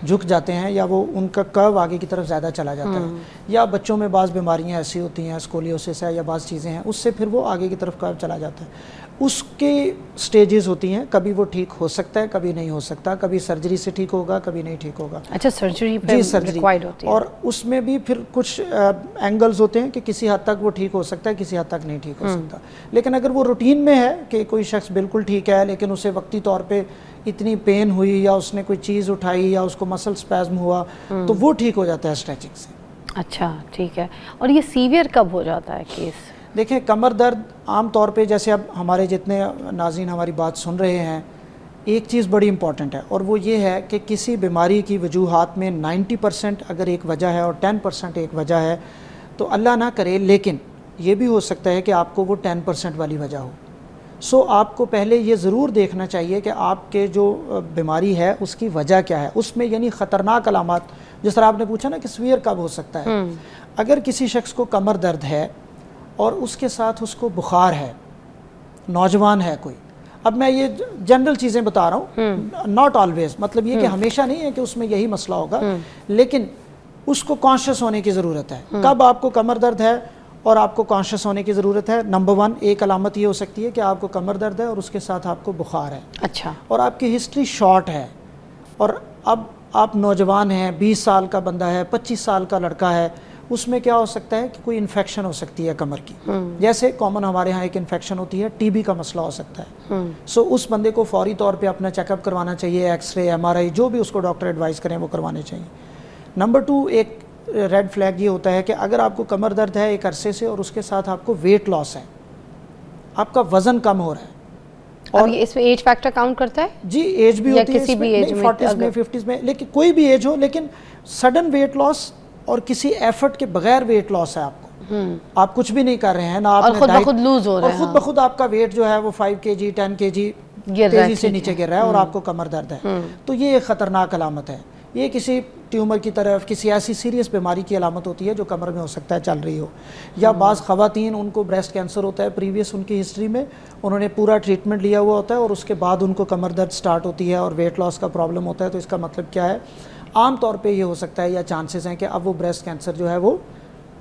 झुक जाते हैं, या वो उनका कर्व आगे की तरफ ज़्यादा चला जाता है। या बच्चों में बाज़ बीमारियां ऐसी होती हैं, स्कोलियोसिस है या बाज़ चीज़ें हैं, उससे फिर वो आगे की तरफ कर्व चला जाता है। उसके स्टेजेस होती हैं, कभी वो ठीक हो सकता है, कभी नहीं हो सकता, कभी सर्जरी से ठीक होगा, कभी नहीं ठीक होगा। अच्छा, सर्जरी पे रिक्वायर्ड होती है। और उसमें भी फिर कुछ एंगल्स होते हैं कि किसी हद तक वो ठीक हो सकता है, किसी हद तक नहीं ठीक हो सकता। लेकिन अगर वो रूटीन में है कि कोई शख्स बिल्कुल ठीक है, लेकिन उसे वक्ती तौर पे इतनी पेन हुई या उसने कोई चीज़ उठाई या उसको मसल स्पैज्म हुआ, तो वो ठीक हो जाता है स्ट्रेचिंग से। अच्छा, ठीक है। और ये सीवियर कब हो जाता है केस? देखें, कमर दर्द आम तौर पे, जैसे अब हमारे जितने नाज़रीन हमारी बात सुन रहे हैं, एक चीज़ बड़ी इंपॉर्टेंट है, और वो ये है कि किसी बीमारी की वजूहात में 90% अगर एक वजह है और 10% एक वजह है, तो अल्लाह ना करे, लेकिन ये भी हो सकता है कि आपको वो 10% वाली वजह हो। सो आपको पहले ये ज़रूर देखना चाहिए कि आपके जो बीमारी है उसकी वजह क्या है, उसमें यानी ख़तरनाक अलामात, जिस तरह आपने पूछा ना कि सीवियर कब हो सकता है। अगर किसी शख्स को कमर दर्द है और उसके साथ उसको बुखार है, नौजवान है कोई, अब मैं ये जनरल चीज़ें बता रहा हूँ, नॉट ऑलवेज, मतलब ये कि हमेशा नहीं है कि उसमें यही मसला होगा, लेकिन उसको कॉन्शियस होने की ज़रूरत है। कब आपको कमर दर्द है और आपको कॉन्शियस होने की ज़रूरत है? नंबर 1 एक अलामत ये हो सकती है कि आपको कमर दर्द है और उसके साथ आपको बुखार है, अच्छा, और आपकी हिस्ट्री शॉर्ट है, और अब आप नौजवान हैं, 20 साल का बंदा है, 25 साल का लड़का है, उसमें क्या हो सकता है कि कोई इन्फेक्शन हो सकती है कमर की, जैसे कॉमन हमारे यहाँ एक इन्फेक्शन होती है, टीबी का मसला हो सकता है। सो उस बंदे को फौरी तौर पे अपना चेकअप करवाना चाहिए, एक्सरे, MRI, जो भी उसको डॉक्टर एडवाइस करें वो करवाने चाहिए। नंबर 2 एक रेड फ्लैग ये होता है कि अगर आपको कमर दर्द है एक अरसे से और उसके साथ आपको वेट लॉस है, आपका वज़न कम हो रहा है, और ये इसमें एज फैक्टर काउंट करता है? जी, एज भी होती है किसी भी एज में, 40s में, 50s में, लेकिन कोई भी एज हो, लेकिन सडन वेट लॉस और किसी एफर्ट के बगैर वेट लॉस है आपको, आप कुछ भी नहीं कर रहे हैं ना, और खुद ब खुद लूज हो रहा है, और खुद ब खुद आपका वेट जो है वो 5 kg 10 kg तेजी से नीचे गिर रहा है और आपको कमर दर्द है, तो ये एक ख़तरनाक अलामत है। ये किसी ट्यूमर की तरफ, किसी ऐसी सीरियस बीमारी की अलामत होती है जो कमर में हो सकता है चल रही हो, या बाज़ ख़वातीन उनको ब्रेस्ट कैंसर होता है प्रीवियस उनकी हिस्ट्री में, उन्होंने पूरा ट्रीटमेंट लिया हुआ होता है और उसके बाद उनको कमर दर्द स्टार्ट होती है और वेट लॉस का प्रॉब्लम होता है। तो इसका मतलब क्या है, आम तौर पे ये हो सकता है या चांसेस हैं कि अब वो ब्रेस्ट कैंसर जो है वो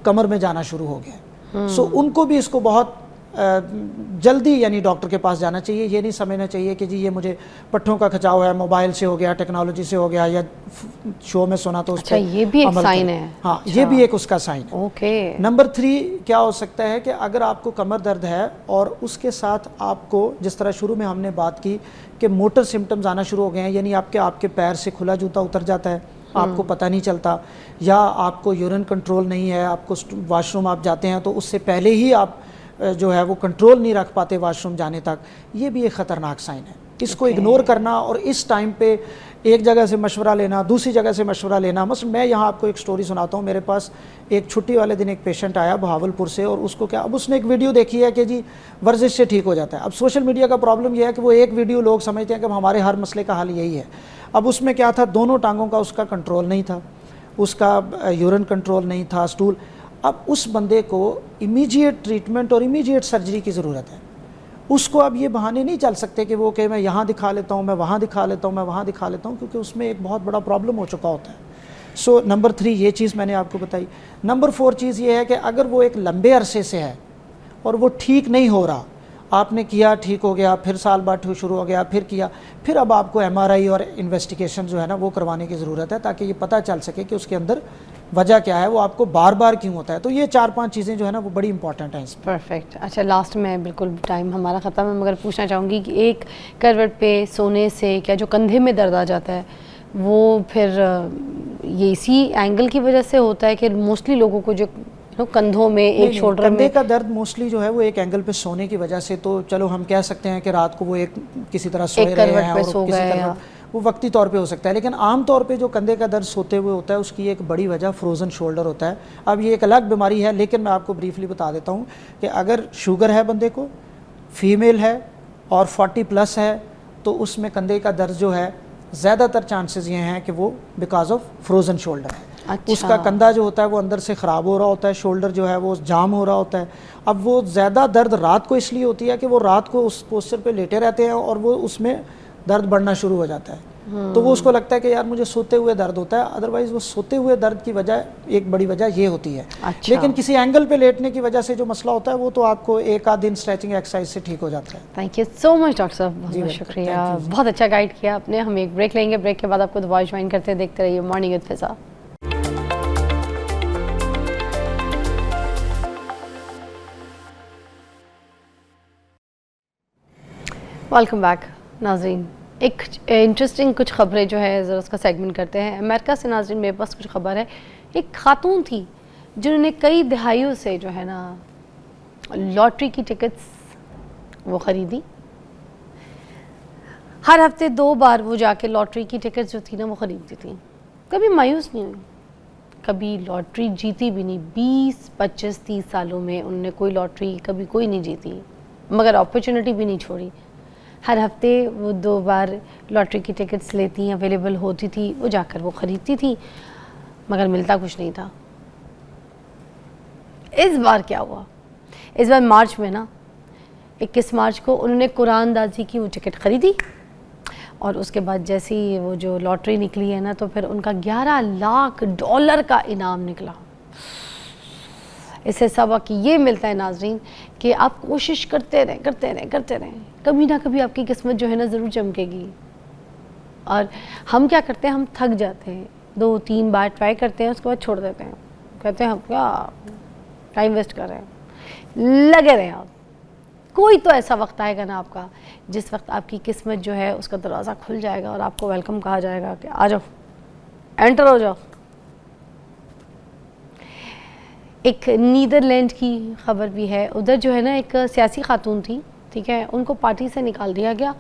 कमर में जाना शुरू हो गया। सो उनको भी इसको बहुत जल्दी यानी डॉक्टर के पास जाना चाहिए। ये नहीं समझना चाहिए कि जी ये मुझे पट्ठों का खिंचाव है, मोबाइल से हो गया, टेक्नोलॉजी से हो गया, या शो में सुना तो उस अच्छा, ये भी एक साइन है। हाँ, अच्छा, ये भी एक उसका साइन है। ओके। नंबर 3 क्या हो सकता है कि अगर आपको कमर दर्द है और उसके साथ आपको, जिस तरह शुरू में हमने बात की कि मोटर सिम्टम्स आना शुरू हो गए हैं, यानी आपके पैर से खुला जूता उतर जाता है, आपको पता नहीं चलता, या आपको यूरिन कंट्रोल नहीं है, आपको वाशरूम आप जाते हैं तो उससे पहले ही आप जो है वो कंट्रोल नहीं रख पाते वाशरूम जाने तक, ये भी एक ख़तरनाक साइन है। इसको इग्नोर करना और इस टाइम पे एक जगह से मशवरा लेना, दूसरी जगह से मशवरा लेना। मसलन मैं यहाँ आपको एक स्टोरी सुनाता हूँ। मेरे पास एक छुट्टी वाले दिन एक पेशेंट आया बहावलपुर से, और उसको क्या, अब उसने एक वीडियो देखी है कि जी वर्जिश से ठीक हो जाता है। अब सोशल मीडिया का प्रॉब्लम यह है कि वो एक वीडियो लोग समझते हैं कि हमारे हर मसले का हल यही है। अब उसमें क्या था, दोनों टांगों का उसका कंट्रोल नहीं था, उसका यूरिन कंट्रोल नहीं था, स्टूल। अब उस बंदे को इमीडिएट ट्रीटमेंट और इमीडिएट सर्जरी की ज़रूरत है। उसको अब ये बहाने नहीं चल सकते कि वो कि मैं यहाँ दिखा लेता हूँ, मैं वहाँ दिखा लेता हूँ, मैं वहाँ दिखा लेता हूँ, क्योंकि उसमें एक बहुत बड़ा प्रॉब्लम हो चुका होता है। सो नंबर 3 ये चीज़ मैंने आपको बताई। नंबर 4 चीज़ ये है कि अगर वो एक लंबे अरसे से है और वो ठीक नहीं हो रहा, आपने किया, ठीक हो गया, फिर साल बाद शुरू हो गया, फिर किया, फिर अब आपको MRI और इन्वेस्टिगेशन जो है ना वो करवाने की ज़रूरत है, ताकि ये पता चल सके कि उसके अंदर वजह क्या है, वो आपको बार बार क्यों होता है। तो ये 4-5 चीज़ें जो है ना वो बड़ी इंपॉर्टेंट हैं इसमें। परफेक्ट। अच्छा, लास्ट में बिल्कुल टाइम हमारा ख़त्म है, मगर पूछना चाहूँगी कि एक करवट पे सोने से क्या जो कंधे में दर्द आ जाता है वो फिर ये इसी एंगल की वजह से होता है कि मोस्टली लोगों को जो कंधों में, एक शोल्डर में कंधे का दर्द मोस्टली जो है वो एक एंगल पे सोने की वजह से, तो चलो हम कह सकते हैं कि रात को वो एक किसी तरह सोए रहे हैं और किसी तरह वो वक्ती तौर पे हो सकता है, लेकिन आम तौर पे जो कंधे का दर्द सोते हुए होता है उसकी एक बड़ी वजह फ्रोज़न शोल्डर होता है। अब ये एक अलग बीमारी है, लेकिन मैं आपको ब्रीफली बता देता हूँ कि अगर शुगर है बंदे को, फीमेल है और 40+ है, तो उसमें कंधे का दर्द जो है ज़्यादातर चांसेस ये हैं कि वो बिकॉज ऑफ फ्रोज़न शोल्डर है। अच्छा। उसका कंधा जो होता है वो अंदर से ख़राब हो रहा होता है, शोल्डर जो है वो जाम हो रहा होता है। अब वो ज़्यादा दर्द रात को इसलिए होती है कि वो रात को उस पोस्चर पे लेटे रहते हैं और वो उसमें दर्द बढ़ना शुरू हो जाता है, तो वो उसको लगता है कि यार मुझे सोते हुए दर्द होता है। अदरवाइज़ वो सोते हुए दर्द की वजह, एक बड़ी वजह ये होती है। अच्छा। लेकिन किसी एंगल पे लेटने की वजह से जो मसला होता है वो तो आपको एक आध दिन स्ट्रेचिंग एक्सरसाइज से ठीक हो जाता है। Thank you so much doctor साहब, बहुत बहुत शुक्रिया, बहुत अच्छा गाइड किया आपने। हम एक ब्रेक लेंगे, ब्रेक के बाद आपको दोबारा ज्वाइन करते हैं। देखते रहिए morning with Fiza. Welcome back नाज़रीन। एक इंटरेस्टिंग कुछ ख़बरें जो है ज़रा उसका सेगमेंट करते हैं। अमेरिका से नाज़रीन मेरे पास कुछ ख़बर है। एक खातून थी जिन्होंने कई दहाइयों से जो है ना लॉटरी की टिकट्स वो ख़रीदी। हर हफ्ते 2 बार वो जाके लॉटरी की टिकट जो थी ना वो ख़रीदती थी। कभी मायूस नहीं हुई, कभी लॉटरी जीती भी नहीं। 20, 25, 30 सालों में उन्होंने कोई लॉटरी कभी कोई नहीं जीती, मगर अपॉर्चुनिटी भी नहीं छोड़ी। हर हफ्ते वो 2 बार लॉटरी की टिकट्स लेती, अवेलेबल होती थी, वो जाकर वो ख़रीदती थी, मगर मिलता कुछ नहीं था। इस बार क्या हुआ, इस बार मार्च में ना 21 मार्च को उन्होंने कुरानदाजी की वो टिकट ख़रीदी, और उसके बाद जैसे ही वो जो लॉटरी निकली है ना, तो फिर उनका $11 लाख का इनाम निकला। इससे सबक ये मिलता है नाजरीन कि आप कोशिश करते रहें, करते रहें, करते रहें, कभी ना कभी आपकी किस्मत जो है ना ज़रूर चमकेगी। और हम क्या करते हैं, हम थक जाते हैं, 2-3 बार ट्राई करते हैं, उसके बाद छोड़ देते हैं, कहते हैं हम क्या टाइम वेस्ट कर रहे हैं। लगे रहें आप, कोई तो ऐसा वक्त आएगा ना आपका, जिस वक्त आपकी किस्मत जो है उसका दरवाज़ा खुल जाएगा और आपको वेलकम कहा जाएगा कि आ जाओ, एंटर हो जाओ। एक नीदरलैंड की ख़बर भी है, उधर जो है ना एक सियासी खातून थी, ठीक है, उनको पार्टी से निकाल दिया गया।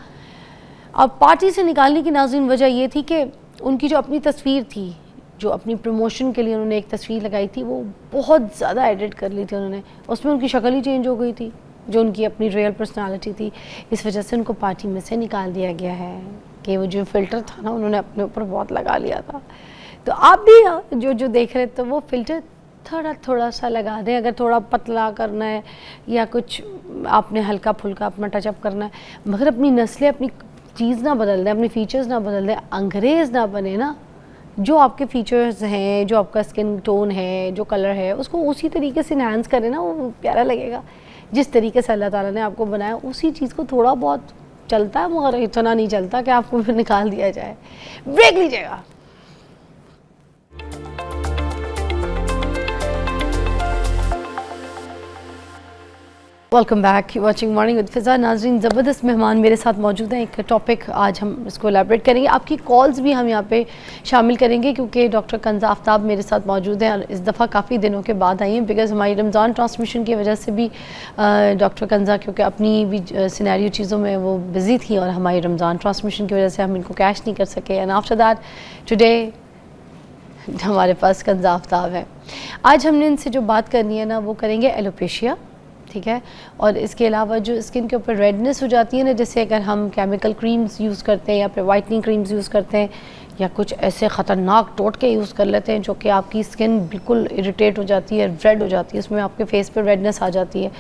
अब पार्टी से निकालने की नाज़रीन वजह ये थी कि उनकी जो अपनी तस्वीर थी, जो अपनी प्रमोशन के लिए उन्होंने एक तस्वीर लगाई थी, वो बहुत ज़्यादा एडिट कर ली थी उन्होंने, उसमें उनकी शक्ल ही चेंज हो गई थी, जो उनकी अपनी रियल पर्सनालिटी थी। इस वजह से उनको पार्टी में से निकाल दिया गया है कि वो जो फ़िल्टर था ना उन्होंने अपने ऊपर बहुत लगा लिया था। तो आप भी जो देख रहे, तो वो फ़िल्टर थोड़ा सा लगा दें। अगर थोड़ा पतला करना है या कुछ आपने हल्का फुल्का अपना टचअप करना है, मगर अपनी नस्लें, अपनी चीज़ ना बदल दें, अपनी फ़ीचर्स ना बदल दें, अंग्रेज़ ना बने ना। जो आपके फ़ीचर्स हैं, जो आपका स्किन टोन है, जो कलर है, उसको उसी तरीके से इन्हांस करें ना, वो प्यारा लगेगा। जिस तरीके से अल्लाह ताला ने आपको बनाया, उसी चीज़ को थोड़ा बहुत चलता है, मगर इतना नहीं चलता कि आपको फिर निकाल दिया जाए। ब्रेक लीजिएगा। Welcome back, watching morning with Fiza. नाज़रीन, ज़बरदस्त मेहमान मेरे साथ मौजूद हैं। एक टॉपिक आज हम इसको एलैबोरेट करेंगे, आपकी कॉल्स भी हम यहाँ पे शामिल करेंगे, क्योंकि डॉक्टर कंज़ा आफ्ताब मेरे साथ मौजूद हैं और इस दफ़ा काफ़ी दिनों के बाद आई हैं, बिकॉज़ हमारी रमज़ान ट्रांसमिशन की वजह से भी डॉक्टर कंज़ा क्योंकि अपनी भी सिनेरियो चीज़ों में वो बिज़ी थी, और हमारी रमज़ान ट्रांसमिशन की वजह से हम इनको कैश नहीं कर सके। एंड आफ्टर दैट टुडे हमारे पास कंज़ा आफ्ताब है। आज हमने इनसे जो बात करनी है ना, वो करेंगे एलोपेशिया, ठीक है, और इसके अलावा जो स्किन के ऊपर रेडनेस हो जाती है ना, जैसे अगर हम केमिकल क्रीम्स यूज़ करते हैं या फिर वाइटनिंग क्रीम्स यूज़ करते हैं, या कुछ ऐसे ख़तरनाक टोटके यूज़ कर लेते हैं जो कि आपकी स्किन बिल्कुल इरिटेट हो जाती है, रेड हो जाती है, उसमें आपके फेस पर रेडनेस आ जाती है।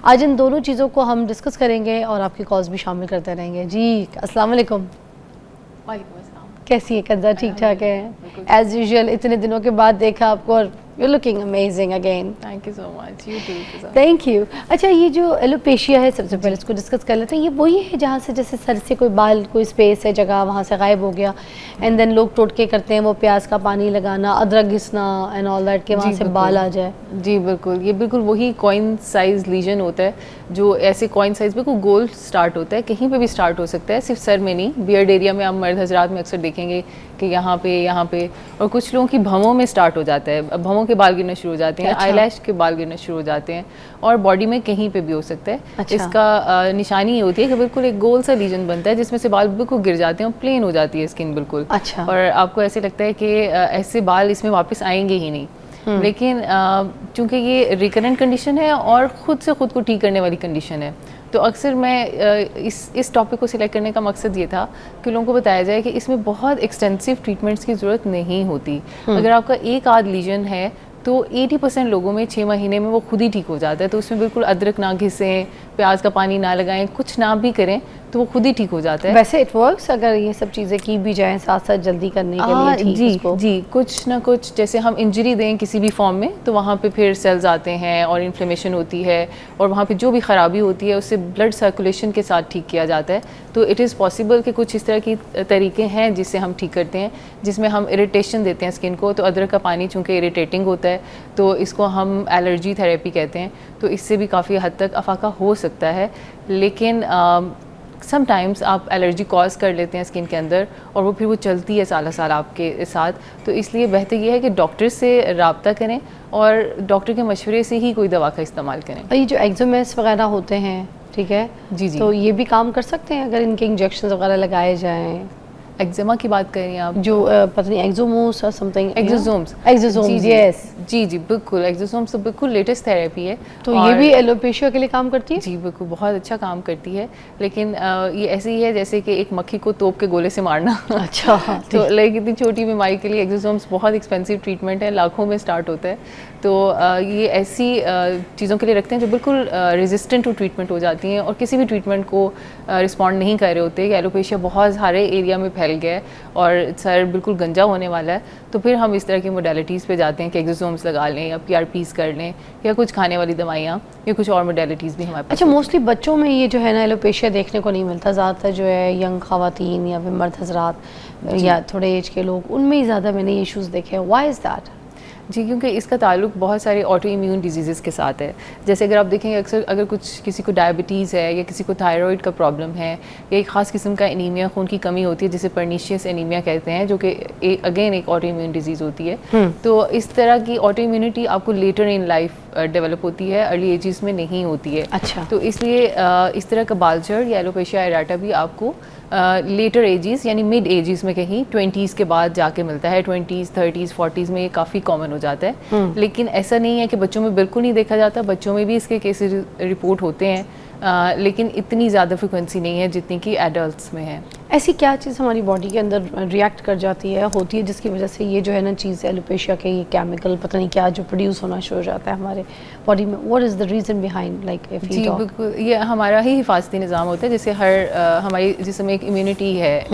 आज इन दोनों चीज़ों को हम डिस्कस करेंगे और आपकी कॉल्स भी शामिल करते रहेंगे। जी अस्सलाम वालेकुम। वालेकुम अस्सलाम। कैसी है कंज़ा? ठीक ठाक है? एज़ यूजुअल इतने दिनों के बाद देखा आपको, और you're looking amazing again. Thank you so much. You too Fiza. Thank you. अच्छा, ये जो एलोपेशिया है, सबसे पहले इसको डिस्कस कर लेते हैं। ये वही है जहाँ से जैसे सर से कोई बाल, कोई स्पेस है जगह, वहाँ से गायब हो गया, एंड देन लोग टोटके करते हैं, वो प्याज का पानी लगाना, अदरक घिसना एंड ऑल दैट, के वहाँ से बाल आ जाए। जी बिल्कुल, ये बिल्कुल वही कॉइन साइज़ लीजन होता है, जो ऐसे कॉइन साइज़ बिल्कुल गोल स्टार्ट होता है, कहीं पे भी स्टार्ट हो सकता है, सिर्फ सर में नहीं। बियर्ड एरिया में आप मर्द हजरात में अक्सर देखेंगे कि यहाँ पे, और कुछ लोगों की भवों में स्टार्ट हो जाता है, भवों के बाल गिरना शुरू हो जाते हैं, अच्छा। आईलैश के बाल गिरना शुरू हो जाते हैं, और बॉडी में कहीं पे भी हो सकता है। अच्छा। इसका निशानी ये होती है कि बिल्कुल एक गोल सा लीजन बनता है, जिसमें से बाल बिल्कुल गिर जाते हैं और प्लेन हो जाती है स्किन बिल्कुल। अच्छा। और आपको ऐसे लगता है कि ऐसे बाल इसमें वापस आएंगे ही नहीं। लेकिन चूंकि ये रिकरेंट कंडीशन है और ख़ुद से ख़ुद को ठीक करने वाली कंडीशन है, तो अक्सर मैं इस टॉपिक को सिलेक्ट करने का मकसद ये था कि लोगों को बताया जाए कि इसमें बहुत एक्सटेंसिव ट्रीटमेंट्स की ज़रूरत नहीं होती। अगर आपका एक आध लीजन है तो 80% लोगों में 6 महीने में वो खुद ही ठीक हो जाता है। तो उसमें बिल्कुल अदरक ना घिसें, प्याज का पानी ना लगाएं, कुछ ना भी करें, तो वो खुद ही ठीक हो जाता है। वैसे इट वर्क्स अगर ये सब चीज़ें की भी जाएं साथ साथ जल्दी करने के लिए ठीक जी उसको? जी, कुछ ना कुछ, जैसे हम इंजरी दें किसी भी फॉर्म में, तो वहाँ पे फिर सेल्स आते हैं और इन्फ्लेमेशन होती है, और वहाँ पे जो भी ख़राबी होती है उससे ब्लड सर्कुलेशन के साथ ठीक किया जाता है। तो इट इज़ पॉसिबल कि कुछ इस तरह की तरीके हैं जिससे हम ठीक करते हैं, जिसमें हम इरिटेशन देते हैं स्किन को। तो अदरक का पानी चूँकि इरिटेटिंग होता है, तो इसको हम एलर्जी थेरेपी कहते हैं, तो इससे भी काफ़ी हद तक अफाका हो सकता है। लेकिन समटाइम्स आप एलर्जी कॉज कर लेते हैं स्किन के अंदर, और वो फिर वो चलती है साल साल आपके साथ। तो इसलिए बेहतर ये है कि डॉक्टर से रब्ता करें और डॉक्टर के मशवरे से ही कोई दवा का इस्तेमाल करें। और ये जो एक्ज़ोमेस वगैरह होते हैं, ठीक है जी, जी। तो ये भी काम कर सकते हैं अगर इनके इंजेक्शन वगैरह लगाए जाएं, एक्जिमा की बात कर रही हैं आप? जो पता नहीं एक्सोमोस और समथिंग, एक्सोसोम्स। एक्सोसोम्स, जी, यस। जी, जी, बिल्कुल एक्सोसोम्स तो बिल्कुल लेटेस्ट थेरेपी है। तो ये और भी एलोपेशिया के लिए काम करती है? जी, बिल्कुल बहुत अच्छा काम करती है, लेकिन ये ऐसे ही है जैसे कि एक मक्खी को तोप के गोले से मारना। अच्छा, तो लाइक इतनी छोटी बीमारी के लिए एक्सोसोम्स बहुत एक्सपेंसिव ट्रीटमेंट है, लाखों में स्टार्ट होता है। तो ये ऐसी चीज़ों के लिए रखते हैं जो बिल्कुल रेजिस्टेंट टू ट्रीटमेंट हो जाती हैं और किसी भी ट्रीटमेंट को रिस्पॉन्ड नहीं कर रहे होते। एलोपेशिया बहुत सारे एरिया में फैल गया है और सर बिल्कुल गंजा होने वाला है, तो फिर हम इस तरह की मोडेलिटीज़ पे जाते हैं कि एक्सोसोम्स लगा लें या PRPs कर लें या कुछ खाने वाली दवाइयाँ या कुछ और मोडेलिटीज़ भी हमारे पास। अच्छा, मोस्टली बच्चों में ये जो है ना एलोपेशिया देखने को नहीं मिलता, ज़्यादातर जो है यंग खवातीन या फिर मर्द हजरात या थोड़े एज के लोग, उनमें ही ज़्यादा मैंने इश्यूज़ देखे हैं। Why is that? जी, क्योंकि इसका ताल्लुक बहुत सारे ऑटो इम्यून डिजीज़ के साथ है। जैसे अगर आप देखेंगे अक्सर अगर किसी को डायबिटीज़ है या किसी को थायराइड का प्रॉब्लम है या एक ख़ास किस्म का एनीमिया, खून की कमी होती है जिसे पर्नीशियस एनीमिया कहते हैं, जो कि अगेन एक ऑटो इम्यून डिजीज़ होती है। तो इस तरह की ऑटो इम्यूनिटी आपको लेटर इन लाइफ डेवलप होती है, अर्ली एजेस में नहीं होती है। अच्छा। तो इसलिए इस तरह का बालचर या एलोपेशिया एरेटा भी आपको लेटर एजेस यानी मिड एजेस में कहीं 20s के बाद जाके मिलता है। 20s, 30s, 40s में ये काफ़ी कॉमन हो जाता है। लेकिन ऐसा नहीं है कि बच्चों में बिल्कुल नहीं देखा जाता, बच्चों में भी इसके केसेस रिपोर्ट होते हैं, लेकिन इतनी ज़्यादा फ्रिक्वेंसी नहीं है जितनी कि एडल्ट्स में है। ऐसी क्या चीज़ हमारी बॉडी के अंदर रिएक्ट कर जाती है, होती है, जिसकी वजह से ये जो है ना चीज़ एलोपेशिया के ये केमिकल पता नहीं क्या जो प्रोड्यूस होना शुरू हो जाता है हमारे बॉडी में? What is the reason behind, like if you G talk? बिल्कुल, ये हमारा ही हिफाजती निज़ाम होता है। जैसे हमारी जिसमें एक इम्यूनिटी है,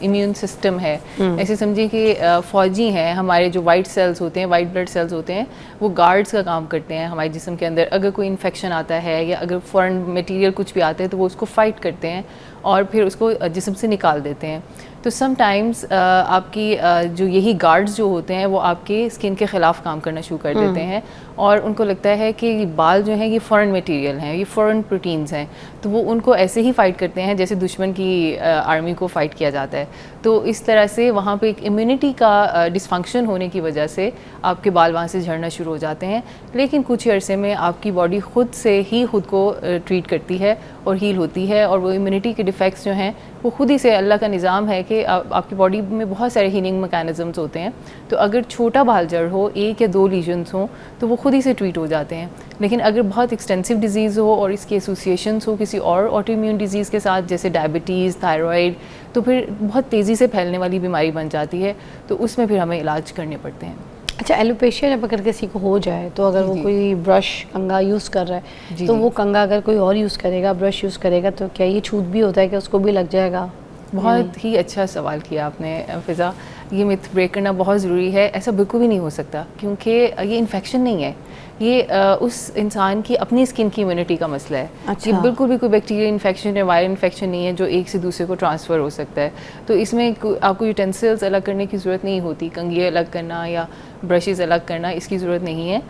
इम्यून सिस्टम है, ऐसे समझिए कि फ़ौजी हैं हमारे, जो वाइट सेल्स होते हैं, वाइट ब्लड सेल्स होते हैं, वो गार्ड्स का काम करते हैं हमारे जिस्म के अंदर। अगर कोई इन्फेक्शन आता है या अगर फॉरेन मटेरियल कुछ भी आता है तो वो उसको फाइट करते हैं और फिर उसको जिस्म से निकाल देते हैं। तो समटाइम्स आपकी जो यही गार्ड्स जो होते हैं वो आपके स्किन के ख़िलाफ़ काम करना शुरू कर देते हैं और उनको लगता है कि बाल जो हैं ये फॉरेन मटेरियल हैं, ये फॉरेन प्रोटीन्स हैं, तो वो उनको ऐसे ही फ़ाइट करते हैं जैसे दुश्मन की आर्मी को फ़ाइट किया जाता है। तो इस तरह से वहाँ पे एक इम्यूनिटी का डिसफंक्शन होने की वजह से आपके बाल वहाँ से झड़ना शुरू हो जाते हैं। लेकिन कुछ ही अरसे में आपकी बॉडी खुद से ही खुद को ट्रीट करती है और हील होती है, और वो इम्यूनिटी के डिफेक्ट्स जो हैं वो खुद ही से, अल्लाह का निज़ाम है कि आपकी बॉडी में बहुत सारे हीलिंग मैकेनिज़म्स होते हैं। तो अगर छोटा बाल जड़ हो, 1 या 2 लीजन्स हों, तो वो खुद ही से ट्रीट हो जाते हैं। लेकिन अगर बहुत एक्सटेंसिव डिजीज़ हो और इसकी एसोसिएशंस हो किसी और ऑटो इम्यून डिजीज़ के साथ, जैसे डायबिटीज़, थायराइड, तो फिर बहुत तेज़ी से फैलने वाली बीमारी बन जाती है, तो उसमें फिर हमें इलाज करने पड़ते हैं। अच्छा, एलोपेशिया जब अगर किसी को हो जाए तो अगर वो जी। कोई ब्रश कंघा यूज़ कर रहा है जी, तो जी। वो कंघा अगर कोई और यूज़ करेगा, ब्रश यूज़ करेगा, तो क्या ये छूत भी होता है कि उसको भी लग जाएगा? बहुत ही अच्छा सवाल किया आपने फ़िज़ा। ये मिथ ब्रेक करना बहुत ज़रूरी है। ऐसा बिल्कुल भी नहीं हो सकता, क्योंकि ये इन्फेक्शन नहीं है, ये उस इंसान की अपनी स्किन की इम्यूनिटी का मसला है। अच्छा। ये बिल्कुल भी कोई बैक्टीरियल इन्फेक्शन या वायरल इन्फेक्शन नहीं है जो एक से दूसरे को ट्रांसफ़र हो सकता है। तो इसमें आपको यूटेंसिल्स अलग करने की ज़रूरत नहीं होती, कंघी अलग करना या ब्रशेज़ अलग करना, इसकी ज़रूरत नहीं है।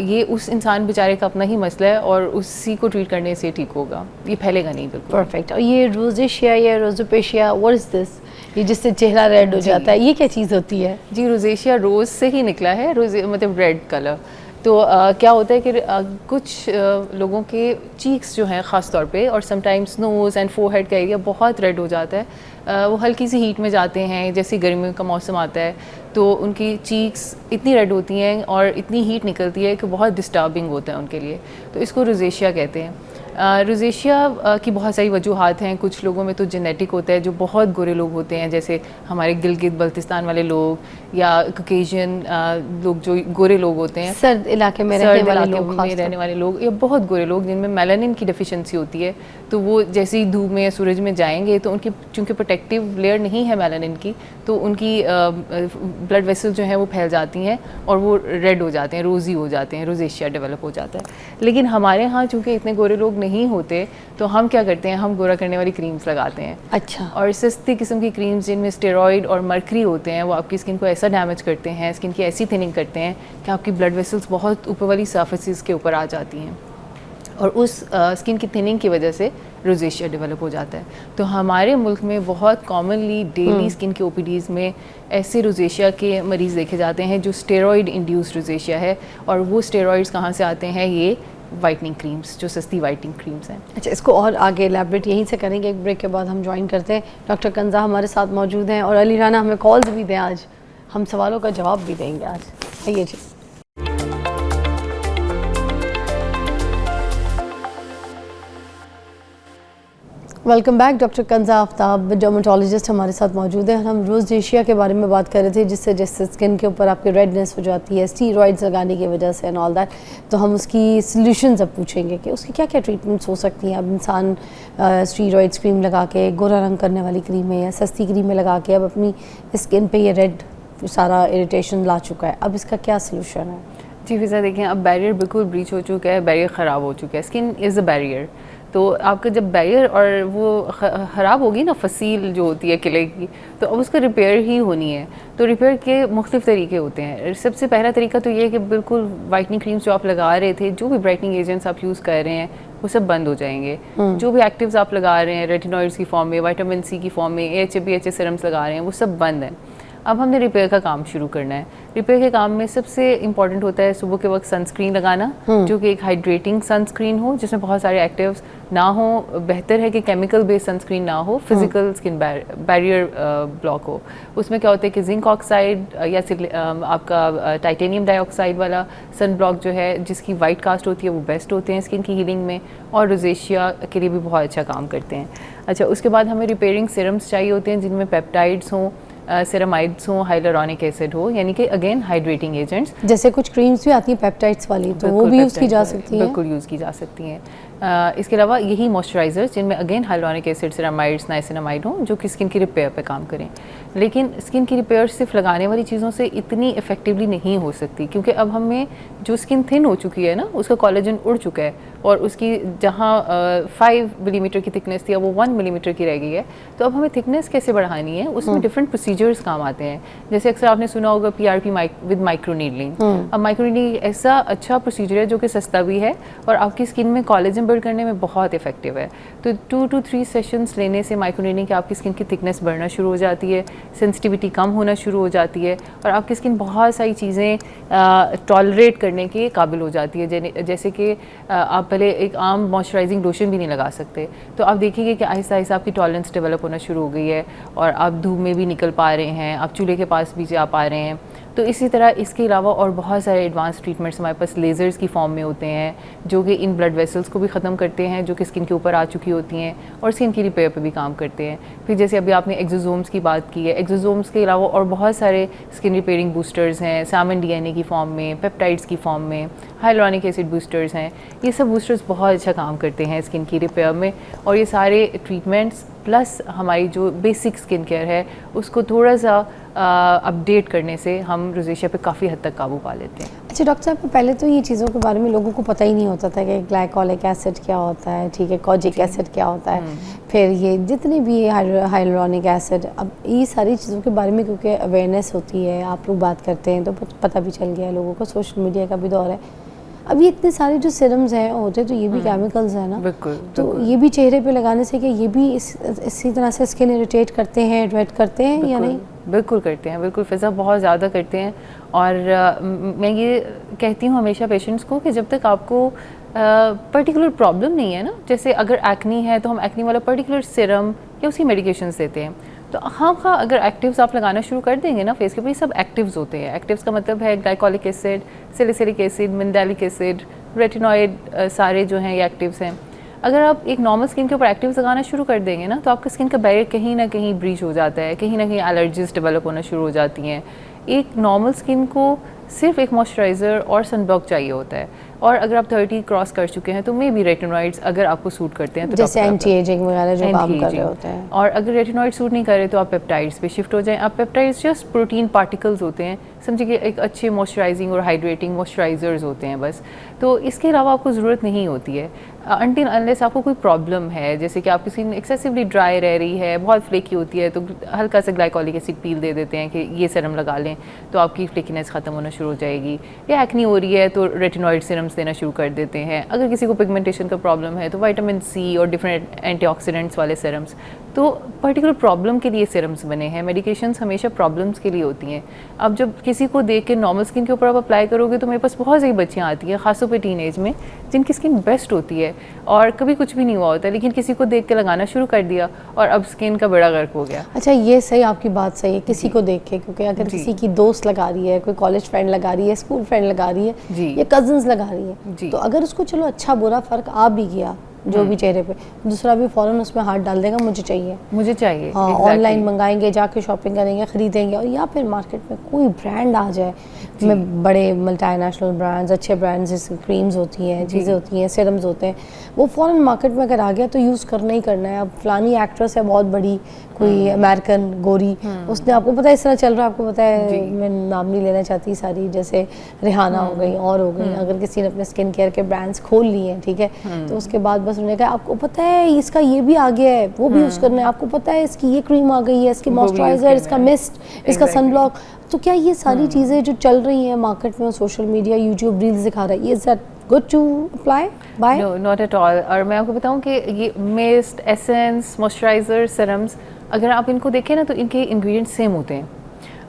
ये उस इंसान बेचारे का अपना ही मसला है और उसी को ट्रीट करने से ठीक होगा, ये फैलेगा नहीं बिल्कुल। परफेक्ट। और ये रोजेशिया या रोजोपेशिया, व्हाट इज़ दिस? ये जिससे चेहरा रेड हो जाता है, ये क्या चीज़ होती है? जी, रोजेशिया रोज़ से ही निकला है, रोज़े मतलब रेड कलर। तो क्या होता है कि कुछ लोगों के चीक्स जो हैं ख़ास तौर पे, और समटाइम्स नोज़ एंड फोरहेड का एरिया बहुत रेड हो जाता है। वो हल्की सी हीट में जाते हैं, जैसे गर्मियों का मौसम आता है तो उनकी चीक्स इतनी रेड होती हैं और इतनी हीट निकलती है कि बहुत डिस्टर्बिंग होता है उनके लिए, तो इसको रोजेशिया कहते हैं। रोजेशिया की बहुत सारी वजूहात हैं। कुछ लोगों में तो जेनेटिक होता है, जो बहुत गोरे लोग होते हैं, जैसे हमारे गिलगित बल्तिस्तान वाले लोग या कॉकेशियन लोग जो गोरे लोग होते हैं, सर्द इलाके में सर्द रहने वाले इलाके लोग, में खास रहने वाले लोग, या बहुत गोरे लोग जिनमें मेलानिन की डेफिशिएंसी होती है, तो वो जैसे ही धूप में या सूरज में जाएंगे तो उनकी चूँकि प्रोटेक्टिव लेयर नहीं है मेलानिन की, तो उनकी ब्लड वेसल जो हैं वो फैल जाती हैं और वो रेड हो जाते हैं, रोज़ी हो जाते हैं, रोजेशिया डेवलप हो जाता है। लेकिन हमारे यहाँ चूँकि इतने गोरे लोग नहीं होते, तो हम क्या करते हैं, हम गोरा करने वाली क्रीम्स लगाते हैं। अच्छा। और सस्ती किस्म की क्रीम्स जिनमें स्टेरॉइड और मर्करी होते हैं, वो आपकी स्किन को ऐसा डैमेज करते हैं, स्किन की ऐसी थिनिंग करते हैं कि आपकी ब्लड वेसल्स बहुत ऊपर वाली सर्फेसिस के ऊपर आ जाती हैं, और उस स्किन की थिनिंग की वजह से रोजेशिया डेवलप हो जाता है। तो हमारे मुल्क में बहुत कॉमनली डेली स्किन के ओपीडीज़ में ऐसे रोजेशिया के मरीज़ देखे जाते हैं जो स्टेरॉइड इंड्यूस्ड रोजेशिया है। और वो स्टेरॉइड्स कहाँ से आते हैं, ये वाइटनिंग क्रीम्स, जो सस्ती वाइटनिंग क्रीम्स हैं। अच्छा, इसको और आगे एलैबोरेट यहीं से करेंगे, एक ब्रेक के बाद हम ज्वाइन करते हैं। डॉक्टर कंजा हमारे साथ मौजूद हैं और अली राना हमें कॉल्स भी दें, आज हम सवालों का जवाब भी देंगे आज। आइए जी। Welcome back. Doctor Kanza Aftab dermatologist हमारे साथ मौजूद हैं। हम रोज़ेशिया के बारे में बात कर रहे थे, जिससे जैसे स्किन के ऊपर आपकी रेडनेस हो जाती है स्टीरॉइड्स लगाने की वजह से एंड ऑल दैट। तो हम उसकी सॉल्यूशंस अब पूछेंगे कि उसकी क्या क्या ट्रीटमेंट्स हो सकती हैं। अब इंसान स्टीरॉइड्स क्रीम लगा के, गोरा रंग करने वाली क्रीमें या सस्ती क्रीमें लगा के अब अपनी स्किन पे ये रेड सारा इरिटेशन ला चुका है। अब इसका क्या सलूशन है? जी फिजा, देखें अब बैरियर बिल्कुल ब्रीच हो चुका है, बैरियर ख़राब हो चुका है। स्किन इज़ अ बैरियर, तो आपका जब बैरियर और वो ख़राब होगी ना, फसील जो होती है किले की, तो अब उसका रिपेयर ही होनी है। तो रिपेयर के मुख्तलिफ़ तरीके होते हैं। सबसे पहला तरीका तो ये है कि बिल्कुल वाइटनिंग क्रीम्स जो आप लगा रहे थे, जो भी ब्राइटनिंग एजेंट्स आप यूज़ कर रहे हैं, वो सब बंद हो जाएंगे। जो भी एक्टिव्स आप लगा रहे हैं रेटिनॉइड्स की फॉर्म में, विटामिन सी की फॉर्म में, AHA BHA सीरम्स लगा रहे हैं, वो सब बंद हैं। अब हमने रिपेयर का काम शुरू करना है। रिपेयर के काम में सबसे इम्पॉर्टेंट होता है सुबह के वक्त सनस्क्रीन लगाना, जो कि एक हाइड्रेटिंग सनस्क्रीन हो, जिसमें बहुत सारे एक्टिव्स ना हो। बेहतर है कि केमिकल बेस्ड सनस्क्रीन ना हो, फिजिकल स्किन बैरियर ब्लॉक हो। उसमें क्या होता है कि जिंक ऑक्साइड या आपका टाइटेनियम डाइऑक्साइड वाला सन ब्लॉक जो है, जिसकी वाइट कास्ट होती है, वो बेस्ट होते हैं स्किन की हीलिंग में, और रोजेशिया के लिए भी बहुत अच्छा काम करते हैं। अच्छा, उसके बाद हमें रिपेयरिंग सीरम्स चाहिए होते हैं, जिनमें पेप्टाइड्स हों, सेरामाइड्स हो, हाइलुरोनिक एसिड हो, यानी कि अगेन हाइड्रेटिंग एजेंट्स। जैसे कुछ क्रीम्स भी आती हैं पेप्टाइड्स वाली, तो वो भी यूज़ की जा सकती हैं। बिल्कुल यूज़ की जा सकती हैं। इसके अलावा यही मॉइस्चराइजर्स, जिनमें again hyaluronic acid, ceramides, niacinamide हो, जो कि स्किन की रिपेयर पे काम करें। लेकिन स्किन की रिपेयर सिर्फ लगाने वाली चीज़ों से इतनी इफेक्टिवली नहीं हो सकती, क्योंकि अब हमें जो स्किन थिन हो चुकी है ना, उसका कोलेजन उड़ चुका है, और उसकी जहाँ 5 मिलीमीटर की थिकनेस थी, अब वो 1 मिलीमीटर की रह गई है। तो अब हमें थिकनेस कैसे बढ़ानी है, उसमें डिफरेंट प्रोसीजर्स काम आते हैं। जैसे अक्सर आपने सुना होगा PRP विद माइक्रो नीडलिंग। अब माइक्रो नीडलिंग ऐसा अच्छा प्रोसीजर है जो कि सस्ता भी है और आपकी स्किन में कोलेजन बिल्ड करने में बहुत इफेक्टिव है। तो 2 to 3 सेशंस लेने से माइक्रो नीडलिंग की आपकी स्किन की थिकनेस बढ़ना शुरू हो जाती है, सेंसिटिविटी कम होना शुरू हो जाती है, और आपकी स्किन बहुत सारी चीज़ें टॉलरेट करने के काबिल हो जाती है। जैसे कि आप पहले एक आम मॉइस्चराइजिंग लोशन भी नहीं लगा सकते, तो आप देखेंगे कि आहिस्ता आहिस्ता आपकी टॉलरेंस डेवलप होना शुरू हो गई है, और आप धूप में भी निकल पा रहे हैं, आप चूल्हे के पास भी जा पा रहे हैं। तो इसी तरह इसके अलावा और बहुत सारे एडवांस ट्रीटमेंट्स हमारे पास लेज़र्स की फॉर्म में होते हैं, जो कि इन ब्लड वेसल्स को भी ख़त्म करते हैं, जो कि स्किन के ऊपर आ चुकी होती हैं, और स्किन की रिपेयर पे भी काम करते हैं। फिर जैसे अभी आपने एक्सोसोम्स की बात की है, एक्सोसोम्स के अलावा और बहुत सारे स्किन रिपेयरिंग बूस्टर्स हैं, सामन DNA की फॉर्म में, पेप्टाइड्स की फॉर्म में, हाइलुरोनिक एसिड बूस्टर्स हैं। ये सब बूस्टर्स बहुत अच्छा काम करते हैं स्किन की रिपेयर में, और ये सारे ट्रीटमेंट्स प्लस हमारी जो बेसिक स्किन केयर है, उसको थोड़ा सा अपडेट करने से हम रोजेशिया पे काफ़ी हद तक काबू पा लेते हैं। अच्छा डॉक्टर साहब, पहले तो ये चीज़ों के बारे में लोगों को पता ही नहीं होता था कि ग्लाइकोलिक एसिड क्या होता है, ठीक है, कॉजिक एसिड क्या होता है, फिर ये जितने भी हाइलुरोनिक एसिड, अब ये सारी चीज़ों के बारे में क्योंकि अवेयरनेस होती है, आप लोग बात करते हैं, तो पता भी चल गया है लोगों को, सोशल मीडिया का भी दौर है। अब ये इतने सारे जो सीरम्स हैं होते, तो ये भी केमिकल्स हैं ना, बिल्कुल। तो ये भी चेहरे पे लगाने से कि ये भी इसी तरह से स्किन इरिटेट करते हैं, रेड करते हैं या नहीं? बिल्कुल करते हैं, बिल्कुल फिजा, बहुत ज़्यादा करते हैं। और मैं ये कहती हूँ हमेशा पेशेंट्स को कि जब तक आपको पर्टिकुलर प्रॉब्लम नहीं है ना, जैसे अगर एक्नी है तो हम एक्नी वाला पर्टिकुलर सीरम या उसकी मेडिकेशंस देते हैं, तो हाँ अगर एक्टिव्स आप लगाना शुरू कर देंगे ना फेस के ऊपर, ये सब एक्टिव्स होते हैं। एक्टिव्स का मतलब है glycolic acid, salicylic acid, mineralic acid, retinoid, सारे जो हैं ये एक्टिव्स हैं। अगर आप एक नॉर्मल स्किन के ऊपर एक्टिव्स लगाना शुरू कर देंगे ना, तो आपका स्किन का बैरियर कहीं ना कहीं ब्रीच हो जाता है, कहीं ना कहीं एलर्जीज डेवलप होना शुरू हो जाती हैं। एक नॉर्मल स्किन को सिर्फ एक मॉइस्चराइज़र और सनब्लॉक चाहिए होता है, और अगर आप 30 क्रॉस कर चुके हैं तो मे बी रेटिनॉइड्स अगर आपको सूट करते हैं तो जैसे एंटी एजिंग वगैरह जो काम कर रहे होते हैं, और अगर रेटिनॉइड सूट नहीं कर रहे तो आप पेप्टाइड्स पे शिफ्ट हो जाएं। आप पेप्टाइड्स जस्ट प्रोटीन पार्टिकल्स होते हैं, समझिए कि एक अच्छे मॉइस्चराइजिंग और हाइड्रेटिंग मॉइस्चराइजर्स होते हैं बस। तो इसके अलावा आपको ज़रूरत नहीं होती है अनटिल अनलेस आपको कोई प्रॉब्लम है, जैसे कि आपकी स्किन एक्सेसिवली ड्राई रह रही है, बहुत फ्लेकी होती है, तो हल्का सा ग्लाइकोलिक एसिड पील दे देते हैं कि ये सीरम लगा लें तो आपकी फ्लेकीनेस ख़त्म होना शुरू हो जाएगी। या एक्नी हो रही है तो रेटिनॉइड सीरम्स देना शुरू कर देते हैं। अगर किसी को पिगमेंटेशन का प्रॉब्लम है तो विटामिन सी और डिफरेंट एंटीऑक्सीडेंट्स वाले सीरम्स। तो पर्टिकुलर प्रॉब्लम के लिए सीरम्स बने हैं। मेडिकेशंस हमेशा प्रॉब्लम्स के लिए होती हैं। अब जब किसी को देख के नॉर्मल स्किन के ऊपर आप अप्लाई करोगे तो मेरे पास बहुत सारी बच्चियाँ आती हैं, खासतौर पे टीन एज में, जिनकी स्किन बेस्ट होती है और कभी कुछ भी नहीं हुआ होता, लेकिन किसी को देख के लगाना शुरू कर दिया और अब स्किन का बड़ा गर्क हो गया। अच्छा, ये सही, आपकी बात सही है, किसी को देख के, क्योंकि अगर किसी की दोस्त लगा रही है, कोई कॉलेज फ्रेंड लगा रही है, स्कूल फ्रेंड लगा रही है या कजन्स लगा रही है, तो अगर उसको चलो अच्छा बुरा फ़र्क आ भी गया जो भी चेहरे पे, दूसरा भी फ़ौरन उसमें हाथ डाल देगा, मुझे चाहिए। हाँ, ऑनलाइन मंगाएंगे, जाके शॉपिंग करेंगे, ख़रीदेंगे, और या फिर मार्केट में कोई ब्रांड आ जाए, में बड़े मल्टीनेशनल ब्रांड्स, अच्छे ब्रांड्स, जैसे क्रीम्स होती हैं, चीज़ें होती हैं, सीरम्स होते हैं, वो फ़ौरन मार्केट में अगर आ गया तो यूज़ करना ही करना है। अब फलानी एक्ट्रेस है बहुत बड़ी, कोई अमेरिकन गोरी, उसने, आपको पता है इस तरह चल रहा है, आपको पता है, मैं नाम नहीं लेना चाहती सारी, जैसे रिहाना हो गई और हो गई, अगर किसी ने अपने स्किन केयर के ब्रांड्स खोल लिए हैं, ठीक है, तो उसके बाद बस उन्होंने कहा आपको पता है इसका ये भी आ गया है, वो भी यूज़ करना है, आपको पता है इसकी ये क्रीम आ गई है, इसकी मॉइस्चराइजर, इसका मिस्ट, इसका सनब्लॉक। तो क्या ये सारी चीज़ें जो चल रही हैं मार्केट में, सोशल मीडिया, यूट्यूब रील्स दिखा रहा है, is that good to apply by? No, not at all. और मैं आपको बताऊं कि ये मिस्ट, एसेंस, मॉइस्चराइजर, सीरम्स, अगर आप इनको देखें ना तो इनके इंग्रेडिएंट्स सेम होते हैं।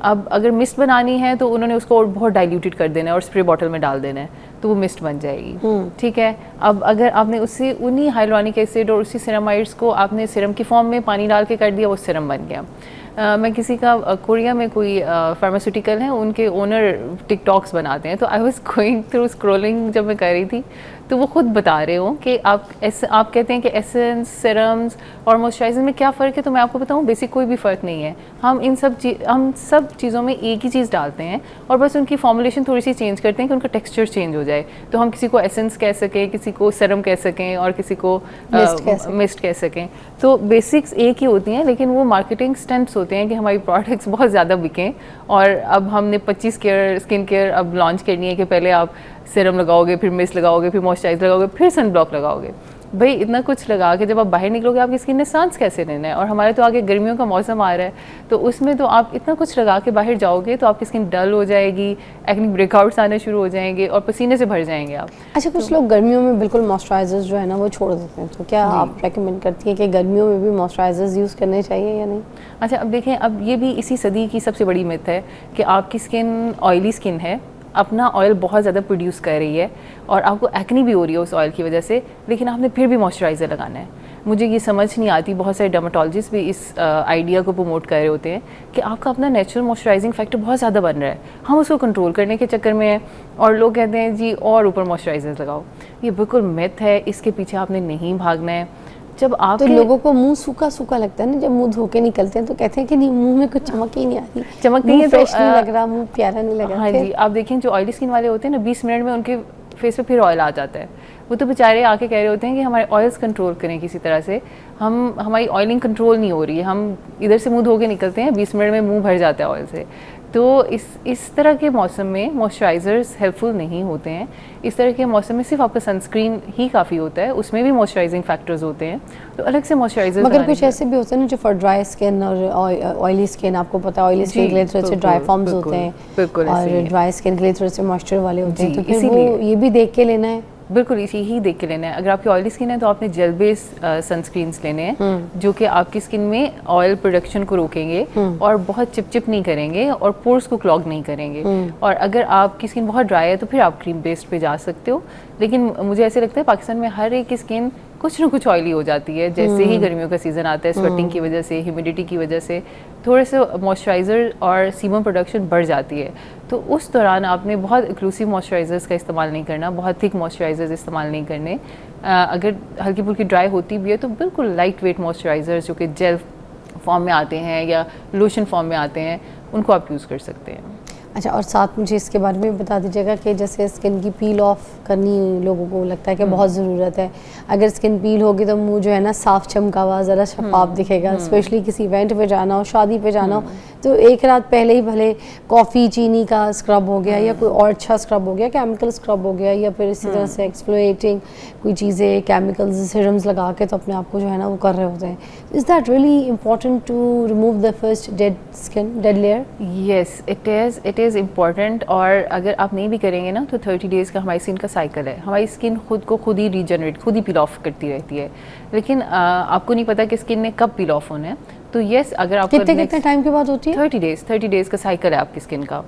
अब अगर मिस्ट बनानी है तो उन्होंने उसको और बहुत डाइल्यूटेड कर देना है और स्प्रे बॉटल में डाल देना है, तो वो मिस्ट बन जाएगी, ठीक है। अब अगर आपने उससे उन्हीं हाइलुरोनिक एसिड और उसी सिरामाइड्स को आपने सीरम की फॉर्म में पानी डाल के कर दिया, वो सीरम बन गया। मैं किसी का कोरिया में कोई फार्मास्यूटिकल है, उनके ओनर टिकटॉक्स बनाते हैं, तो I was going through scrolling जब मैं कर रही थी, तो वो खुद बता रहे हो कि आप कहते हैं कि एसेंस, सीरम्स और मॉइस्चराइजर में क्या फ़र्क है, तो मैं आपको बताऊं बेसिक कोई भी फ़र्क नहीं है। हम सब चीज़ों में एक ही चीज़ डालते हैं और बस उनकी फॉर्मुलेशन थोड़ी सी चेंज करते हैं कि उनका टेक्सचर चेंज हो जाए। तो हम किसी को एसेंस कह सकें, किसी को सीरम कह सकें और किसी को मिस्ट कह सकें, तो बेसिक्स एक ही होती हैं, लेकिन वो मार्केटिंग स्टंट्स होते हैं कि हमारी प्रोडक्ट्स बहुत ज़्यादा बिकें। और अब हमने 25 स्किन केयर अब लॉन्च करनी है कि पहले आप सीरम लगाओगे, फिर मिस्ट लगाओगे, फिर मॉइस्चराइजर लगाओगे, फिर सन ब्लॉक लगाओगे। भाई इतना कुछ लगा के जब आप बाहर निकलोगे आपकी स्किन ने सांस कैसे लेना है? और हमारे तो आगे गर्मियों का मौसम आ रहा है, तो उसमें तो आप इतना कुछ लगा के बाहर जाओगे तो आपकी स्किन डल हो जाएगी, एक्ने ब्रेकआउट्स आने शुरू हो जाएंगे और पसीने से भर जाएंगे आप। अच्छा, कुछ लोग गर्मियों में बिल्कुल मॉइस्चराइजर्स जो है ना वो छोड़ देते हैं, तो क्या आप रेकमेंड करती हैं कि गर्मियों में भी मॉइस्चराइजर्स यूज़ करने चाहिए या नहीं? अच्छा, अब देखें, अब ये भी इसी सदी की सबसे बड़ी मिथ है कि आपकी स्किन ऑयली स्किन है, अपना ऑयल बहुत ज़्यादा प्रोड्यूस कर रही है और आपको एक्ने भी हो रही है उस ऑयल की वजह से, लेकिन आपने फिर भी मॉइस्चराइज़र लगाना है। मुझे ये समझ नहीं आती, बहुत सारे डर्मेटोलॉजिस्ट भी इस आइडिया को प्रमोट कर रहे होते हैं कि आपका अपना नेचुरल मॉइस्चराइजिंग फैक्टर बहुत ज़्यादा बन रहा है, हम उसको कंट्रोल करने के चक्कर में हैं और लोग कहते हैं जी और ऊपर मॉइस्चराइज़र लगाओ। ये बिल्कुल मिथ है, इसके पीछे आपने नहीं भागना है। जब आप तो लोगों को मुंह सूखा सूखा लगता है ना, जब मुंह धो के निकलते हैं तो कहते हैं कि नहीं, मुंह में कुछ चमक ही नहीं आ रही, चमक नहीं है, फ्रेश नहीं लग रहा, मुंह प्यारा नहीं लग रहा। हाँ जी, आप देखें जो ऑयली स्किन वाले होते हैं ना, 20 मिनट में उनके फेस पे फिर ऑयल आ जाता है। वो तो बेचारे आके कह रहे होते हैं कि हमारे ऑयल्स कंट्रोल करें किसी तरह से, हमारी ऑयलिंग कंट्रोल नहीं हो रही है, हम इधर से मुंह धो के निकलते हैं, 20 मिनट में मुंह भर जाता है ऑयल से। तो इस तरह के मौसम में मॉइस्चराइज़र्स हेल्पफुल नहीं होते हैं। इस तरह के मौसम में सिर्फ आपका सनस्क्रीन ही काफ़ी होता है, उसमें भी मॉइस्चराइजिंग फैक्टर्स होते हैं, तो अलग से मॉइस्चराइजर। मगर कुछ ऐसे भी होते हैं ना जो फॉर ड्राई स्किन और ऑयली स्किन, आपको पता है ऑयली स्किन के लिए थोड़े से ड्राई फॉर्म्स होते हैं, बिल्कुल, और ड्राई स्किन के लिए थोड़े से मॉइस्चर वाले होते हैं, तो फिर वो इसीलिए ये भी देख के लेना है। बिल्कुल इसी ही देख के लेना है। अगर आपकी ऑयली स्किन है तो आपने जेल बेस्ड सनस्क्रीन्स लेने हैं जो कि आपकी स्किन में ऑयल प्रोडक्शन को रोकेंगे और बहुत चिपचिप नहीं करेंगे और पोर्स को क्लॉग नहीं करेंगे। और अगर आपकी स्किन बहुत ड्राई है तो फिर आप क्रीम बेस्ड पे जा सकते हो। लेकिन मुझे ऐसे लगता है पाकिस्तान में हर एक की स्किन कुछ ना कुछ ऑयली हो जाती है, जैसे ही गर्मियों का सीज़न आता है, स्वेटिंग की वजह से, ह्यूमिडिटी की वजह से थोड़े से मॉइस्चराइज़र और सीबम प्रोडक्शन बढ़ जाती है। तो उस दौरान आपने बहुत एक्लूसिव मॉइस्चराइज़र्स का इस्तेमाल नहीं करना, बहुत थिक मॉइस्चराइज़र्स इस्तेमाल नहीं करने। अगर हल्की फुल्की ड्राई होती भी है तो बिल्कुल लाइट वेट मॉइस्चराइज़र्स जो कि जेल फॉर्म में आते हैं या लोशन फॉर्म में आते हैं, उनको आप यूज़ कर सकते हैं। अच्छा, और साथ मुझे इसके बारे में बता दीजिएगा कि जैसे स्किन की पील ऑफ करनी लोगों को लगता है कि बहुत ज़रूरत है, अगर स्किन पील होगी तो मुंह जो है ना साफ चमका हुआ, ज़रा शफाफ दिखेगा, स्पेशली किसी इवेंट पे जाना हो, शादी पे जाना हो, तो एक रात पहले ही भले कॉफ़ी चीनी का स्क्रब हो गया या कोई और अच्छा स्क्रब हो गया, केमिकल स्क्रब हो गया, या फिर इसी तरह से एक्सफ्लोएटिंग कोई चीज़ें, केमिकल्स, सीरम्स लगा के तो अपने आप को जो है ना वो कर रहे होते हैं। Is that really important to remove the first dead skin, dead layer? Yes, it is is important, और अगर आप नहीं भी करेंगे ना तो 30 डेज़ का हमारी स्किन का साइकिल है, हमारी स्किन खुद को खुद ही रीजनरेट, खुद ही पील ऑफ करती रहती है, लेकिन आपको नहीं पता कि स्किन ने कब पील ऑफ होना है। तो यस, अगर आपको कितने टाइम के बाद होती है? 30 डेज़ का साइकिल है आपकी स्किन का।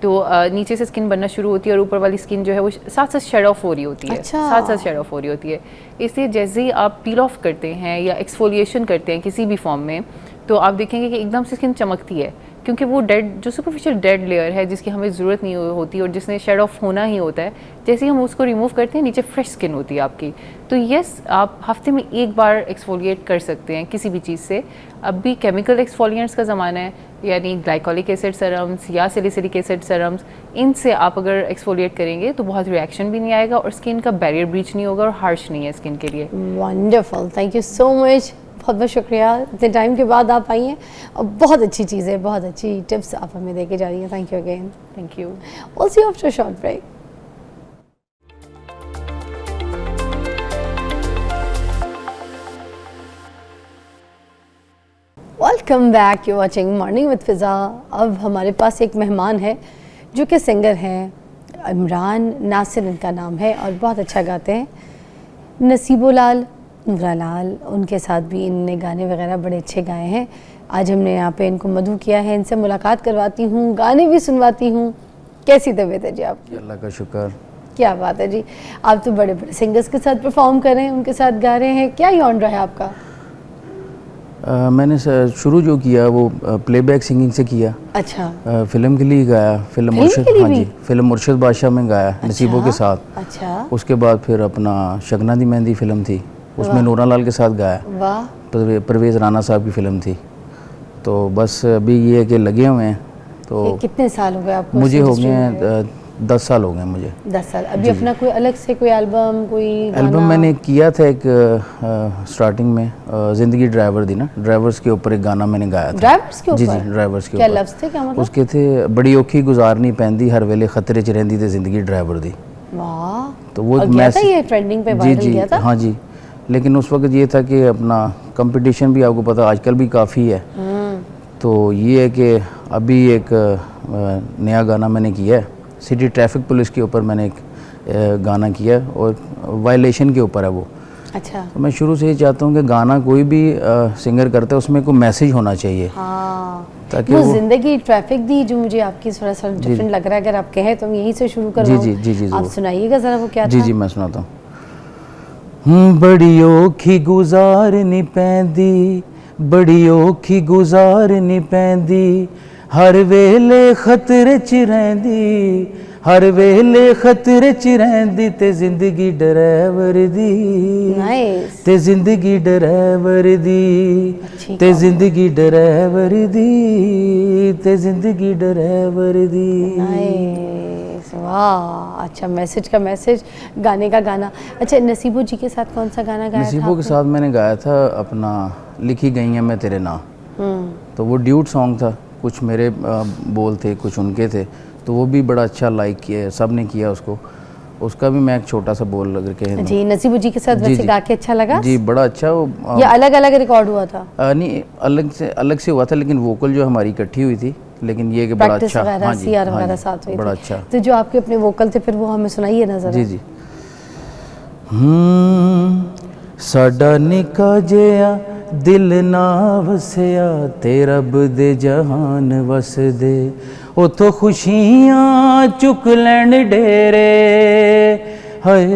तो नीचे से स्किन बनना शुरू होती है और ऊपर वाली स्किन जो है वो साथ साथ शेड ऑफ हो रही होती है। अच्छा। साथ साथ शेड ऑफ हो रही होती है। इसलिए जैसे ही आप पील ऑफ करते हैं या एक्सफोलिएशन करते हैं किसी भी फॉर्म में, तो आप देखेंगे कि एकदम से स्किन चमकती है, क्योंकि वो डेड, जो सुपरफिशियल डेड लेयर है जिसकी हमें ज़रूरत नहीं होती और जिसने शेड ऑफ होना ही होता है, जैसे ही हम उसको रिमूव करते हैं नीचे फ्रेश स्किन होती है आपकी। तो यस, आप हफ्ते में एक बार एक्सफोलिएट कर सकते हैं किसी भी चीज़ से। अब भी केमिकल एक्सफोलिएंट्स का ज़माना है, यानी ग्लाइकोलिक एसिड सीरम्स या सैलिसिलिक एसिड सीरम्स, इनसे आप अगर एक्सफोलिएट करेंगे तो बहुत रिएक्शन भी नहीं आएगा और स्किन का बैरियर ब्रीच नहीं होगा और हार्श नहीं है स्किन के लिए। Wonderful, thank you so much, बहुत बहुत शुक्रिया, इतने टाइम के बाद आप आई हैं और बहुत अच्छी चीज़ें, बहुत अच्छी टिप्स आप हमें देके जा रही हैं। Thank you again. Thank you. We'll see you after a short break. Welcome back, you watching morning with Fiza. अब हमारे पास एक मेहमान है जो कि सिंगर हैं, इमरान नासिर इनका नाम है और बहुत अच्छा गाते हैं। नसीबो लाल, नूरा लाल, उनके साथ भी इनने गाने वगैरह बड़े अच्छे गाए हैं। आज हमने यहाँ पे इनको मधु किया है, इनसे मुलाकात करवाती हूँ, गाने भी सुनवाती हूँ। कैसी तबीयत है जी आपकी? अल्लाह का शुक्र। क्या बात है जी, आप तो बड़े बड़े सिंगर्स के साथ परफॉर्म कर रहे हैं, उनके साथ गा रहे हैं, क्या जॉनर है आपका? मैंने शुरू जो किया वो प्लेबैक सिंगिंग से किया। अच्छा। फिल्म के लिए गाया, फिल्म मुर्शिद, हाँ जी, फिल्म मुर्शिद बादशाह में गाया। अच्छा, नसीबों के साथ। अच्छा। उसके बाद फिर अपना शगना दी मेहंदी फिल्म थी, उसमें नूरा लाल के साथ गाया। वाह। परवेज़ राना साहब की फिल्म थी। तो बस अभी ये है कि लगे हुए हैं। तो कितने साल हो गए आपको? मुझे हो गए 10 साल हो गए मुझे। 10 साल। अभी अपना कोई अलग से कोई एल्बम, कोई एल्बम मैंने किया था एक स्टार्टिंग में, ज़िंदगी ड्राइवर दी ना, ड्राइवर्स के ऊपर एक गाना मैंने गाया था। ड्राइवर्स के ऊपर? जी जी, ड्राइवर्स के क्या ऊपर। लफ्ज़ थे, क्या मतलब? उसके थे, बड़ी औखी गुजारनी पैंदी हर वेले खतरे च रहिंदी ते ज़िंदगी ड्राइवर दी। वाह। तो वो मैसेज ये ट्रेंडिंग पे वायरल गया था। हाँ जी, लेकिन उस वक्त ये था कि अपना कंपटीशन भी आपको पता आजकल भी काफ़ी है। तो ये है कि अभी एक नया गाना मैंने किया है, सिटी ट्रैफिक पुलिस के ऊपर मैंने एक गाना किया है और वायलेशन के ऊपर है वो। अच्छा। तो मैं शुरू से ही चाहता हूँ कि गाना कोई भी सिंगर करता है उसमें कोई मैसेज होना चाहिए। हाँ। ताकि वो जिंदगी ट्रैफिक दी जो मुझे आपकी थोड़ा सा डिफरेंट लग रहा है, अगर आप कहें तो हम यहीं से शुरू करवाऊं। जी जी जी जी, आप सुनाइएगा ज़रा वो क्या था। जी जी, मैं सुनाता हूँ। बड़ी औखी गुजारनी पैंदी, बड़ी औखी गुजारनी पैंदी हर वेले खतरे च रहिंदी, हर वेले खतरे च रहिंदी ते जिंदगी ड्राइवर दी। नाइस। ते जिंदगी ड्राइवर दी, ते जिंदगी ड्राइवर दी, ते जिंदगी ड्राइवर दी। नाइस, वाह, अच्छा मैसेज का मैसेज, गाने का गाना। अच्छा, नसीबो जी के साथ कौन सा गाना गाया था? नसीबों के साथ मैंने गाया था अपना लिखी गई हैं मैं तेरे नाम। तो वो ड्यूट सॉन्ग था, कुछ मेरे बोल थे, कुछ उनके थे, तो वो भी बड़ा अच्छा लाइक किया, सब ने किया उसको। उसका भी मैं एक छोटा सा बोल अगर कहें जी। नसीबो जी के साथ वैसे गा के अच्छा लगा? जी, बड़ा अच्छा। वो ये अलग अलग रिकॉर्ड हुआ था? नहीं, अलग से हुआ था, लेकिन वोकल जो हमारी इकट्ठी हुई थी, लेकिन ये कि बड़ा अच्छा। हाँ जी, हाँ साथ हुई बड़ा थी। अच्छा। तो जो आपके अपने वोकल थे फिर वो हमें सुनाइए ना जरा। जी जी। साडा निका जिहा दिल ना वसिया ते रब दे जहान वसदे, उथों खुशियां चुक लैन डेरे, हाय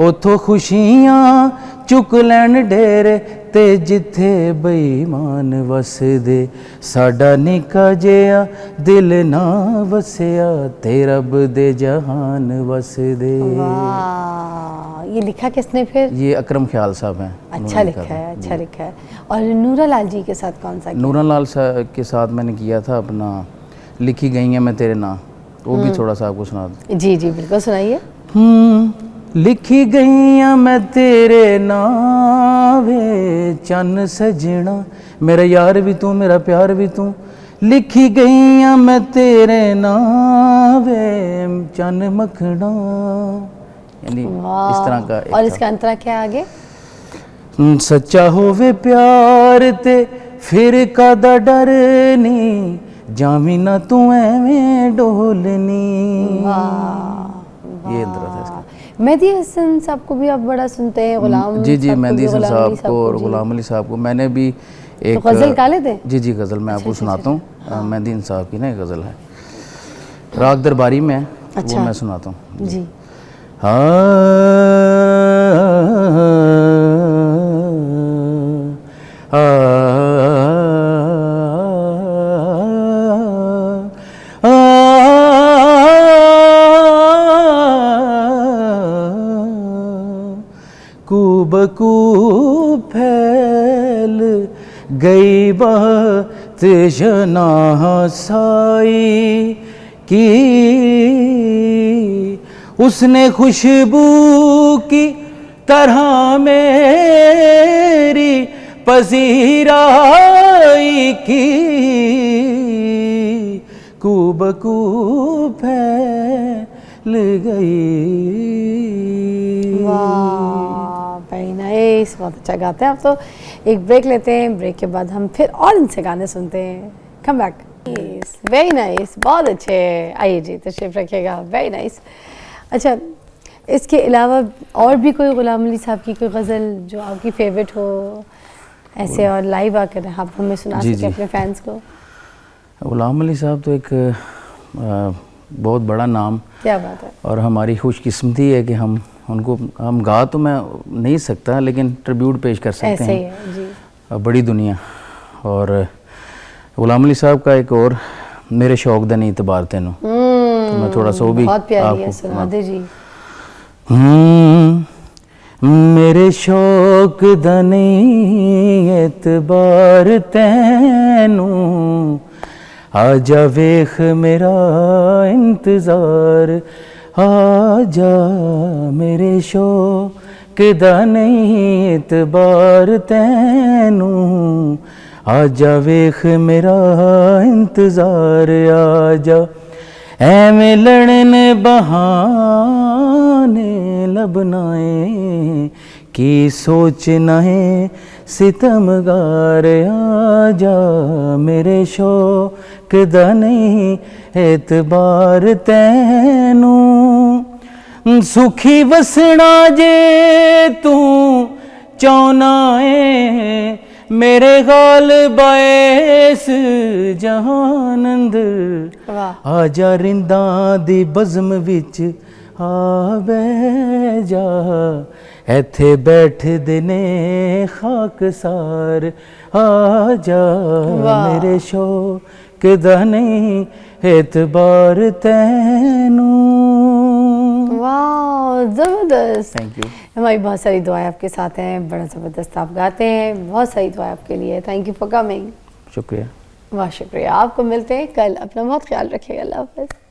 उथों खुशियां चुक लैन डेरे ते जिथे बेईमान वसदे, साडा निका जिहा दिल ना वसिया ते रब दे जहान वसदे। वाह, ये लिखा किसने फिर? ये अकरम ख्याल साहब हैं। अच्छा लिखा है, अच्छा लिखा है। और नूरा लाल जी के साथ कौन सा? नूरा लाल के साथ मैंने किया था अपना लिखी गई हैं मैं तेरे नाम, वो भी थोड़ा सा आपको सुना दूं। जी जी बिल्कुल सुनाइए। लिखी गईयां मैं तेरे नावे चन्न सजना, मेरा यार भी तू मेरा प्यार भी तू, लिखी गईयां मैं तेरे नावे चन्न मखना, यानी इस तरह का। और इसका अंतरा क्या आगे? सच्चा होवे प्यार ते फिर कादा डर नी, जावी ना तू एवें डोलनी। ये अंदर था इसका। मेहदी हसन साहब को भी आप बड़ा सुनते हैं, गुलाम जी जी, साहब को मेहदी भी, हसन गुलाम साहब अली को और जी। गुलाम अली साहब को मैंने भी एक तो गज़ल गा लेते हैं? जी जी, गज़ल मैं आपको अच्छा, सुनाता हूँ। मेहदी हसन साहब की ना एक गज़ल है, राग दरबारी में है, अच्छा। वो मैं सुनाता हूँ जी। कूबकू फैल गई बात शनासाई की, उसने खुशबू की तरह मेरी पजीराई की, कूबकू फैल गई। वाह, वेरी नाइस, बहुत अच्छा गाते हैं आप। तो एक ब्रेक लेते हैं, ब्रेक के बाद हम फिर और इनसे गाने सुनते हैं। Come back. वेरी नाइस, बहुत अच्छे। आइए जी, तशरीफ रखिएगा। Very nice. अच्छा, इसके अलावा और भी कोई गुलाम अली साहब की कोई गज़ल जो आपकी फेवरेट हो ऐसे, और लाइव आकर आप हमें सुना जी, सके जी। अपने फैंस को? गुलाम अली साहब तो एक बहुत बड़ा नाम, क्या बात है। और हमारी खुशकिस्मती है कि हम उनको, हम गा तो मैं नहीं सकता लेकिन ट्रिब्यूट पेश कर सकते ऐसे ही हैं। है जी। बड़ी दुनिया। और गुलाम अली साहब का एक और, मेरे शौक दा नहीं इतबार तेनू, तो मैं थोड़ा सा वो भी बहुत प्यारी है, आपको सुना दे जी। मेरे शौक दा नहीं एतबार तैनू, आजा वेख मेरा इंतज़ार, आजा मेरे शौक दा नहीं एतबार तैनू, आजा वेख मेरा इंतज़ार, आजा ऐवें लड़न बहाने लबनाए, की सोचना है सितमगार, आजा मेरे शौक दा नहीं एतबार तैनू, सुखी वसना जे तू चाहना है, मेरे गाल बाएस जहानंद, वाह। आजा रिंदा दी बज़म विच आ बह जा, एथे बैठदे ने खाकसार, आजा मेरे शौक दा नहीं एतबार तैनू। वाह, ज़बरदस्त। Thank you. हमारी बहुत सारी दुआएं आपके साथ हैं, बड़ा ज़बरदस्त आप गाते हैं, बहुत सारी दुआएं आपके लिए। Thank you for coming. शुक्रिया। बहुत शुक्रिया। आपको मिलते हैं कल, अपना बहुत ख्याल रखिएगा। अल्लाह हाफ़िज़।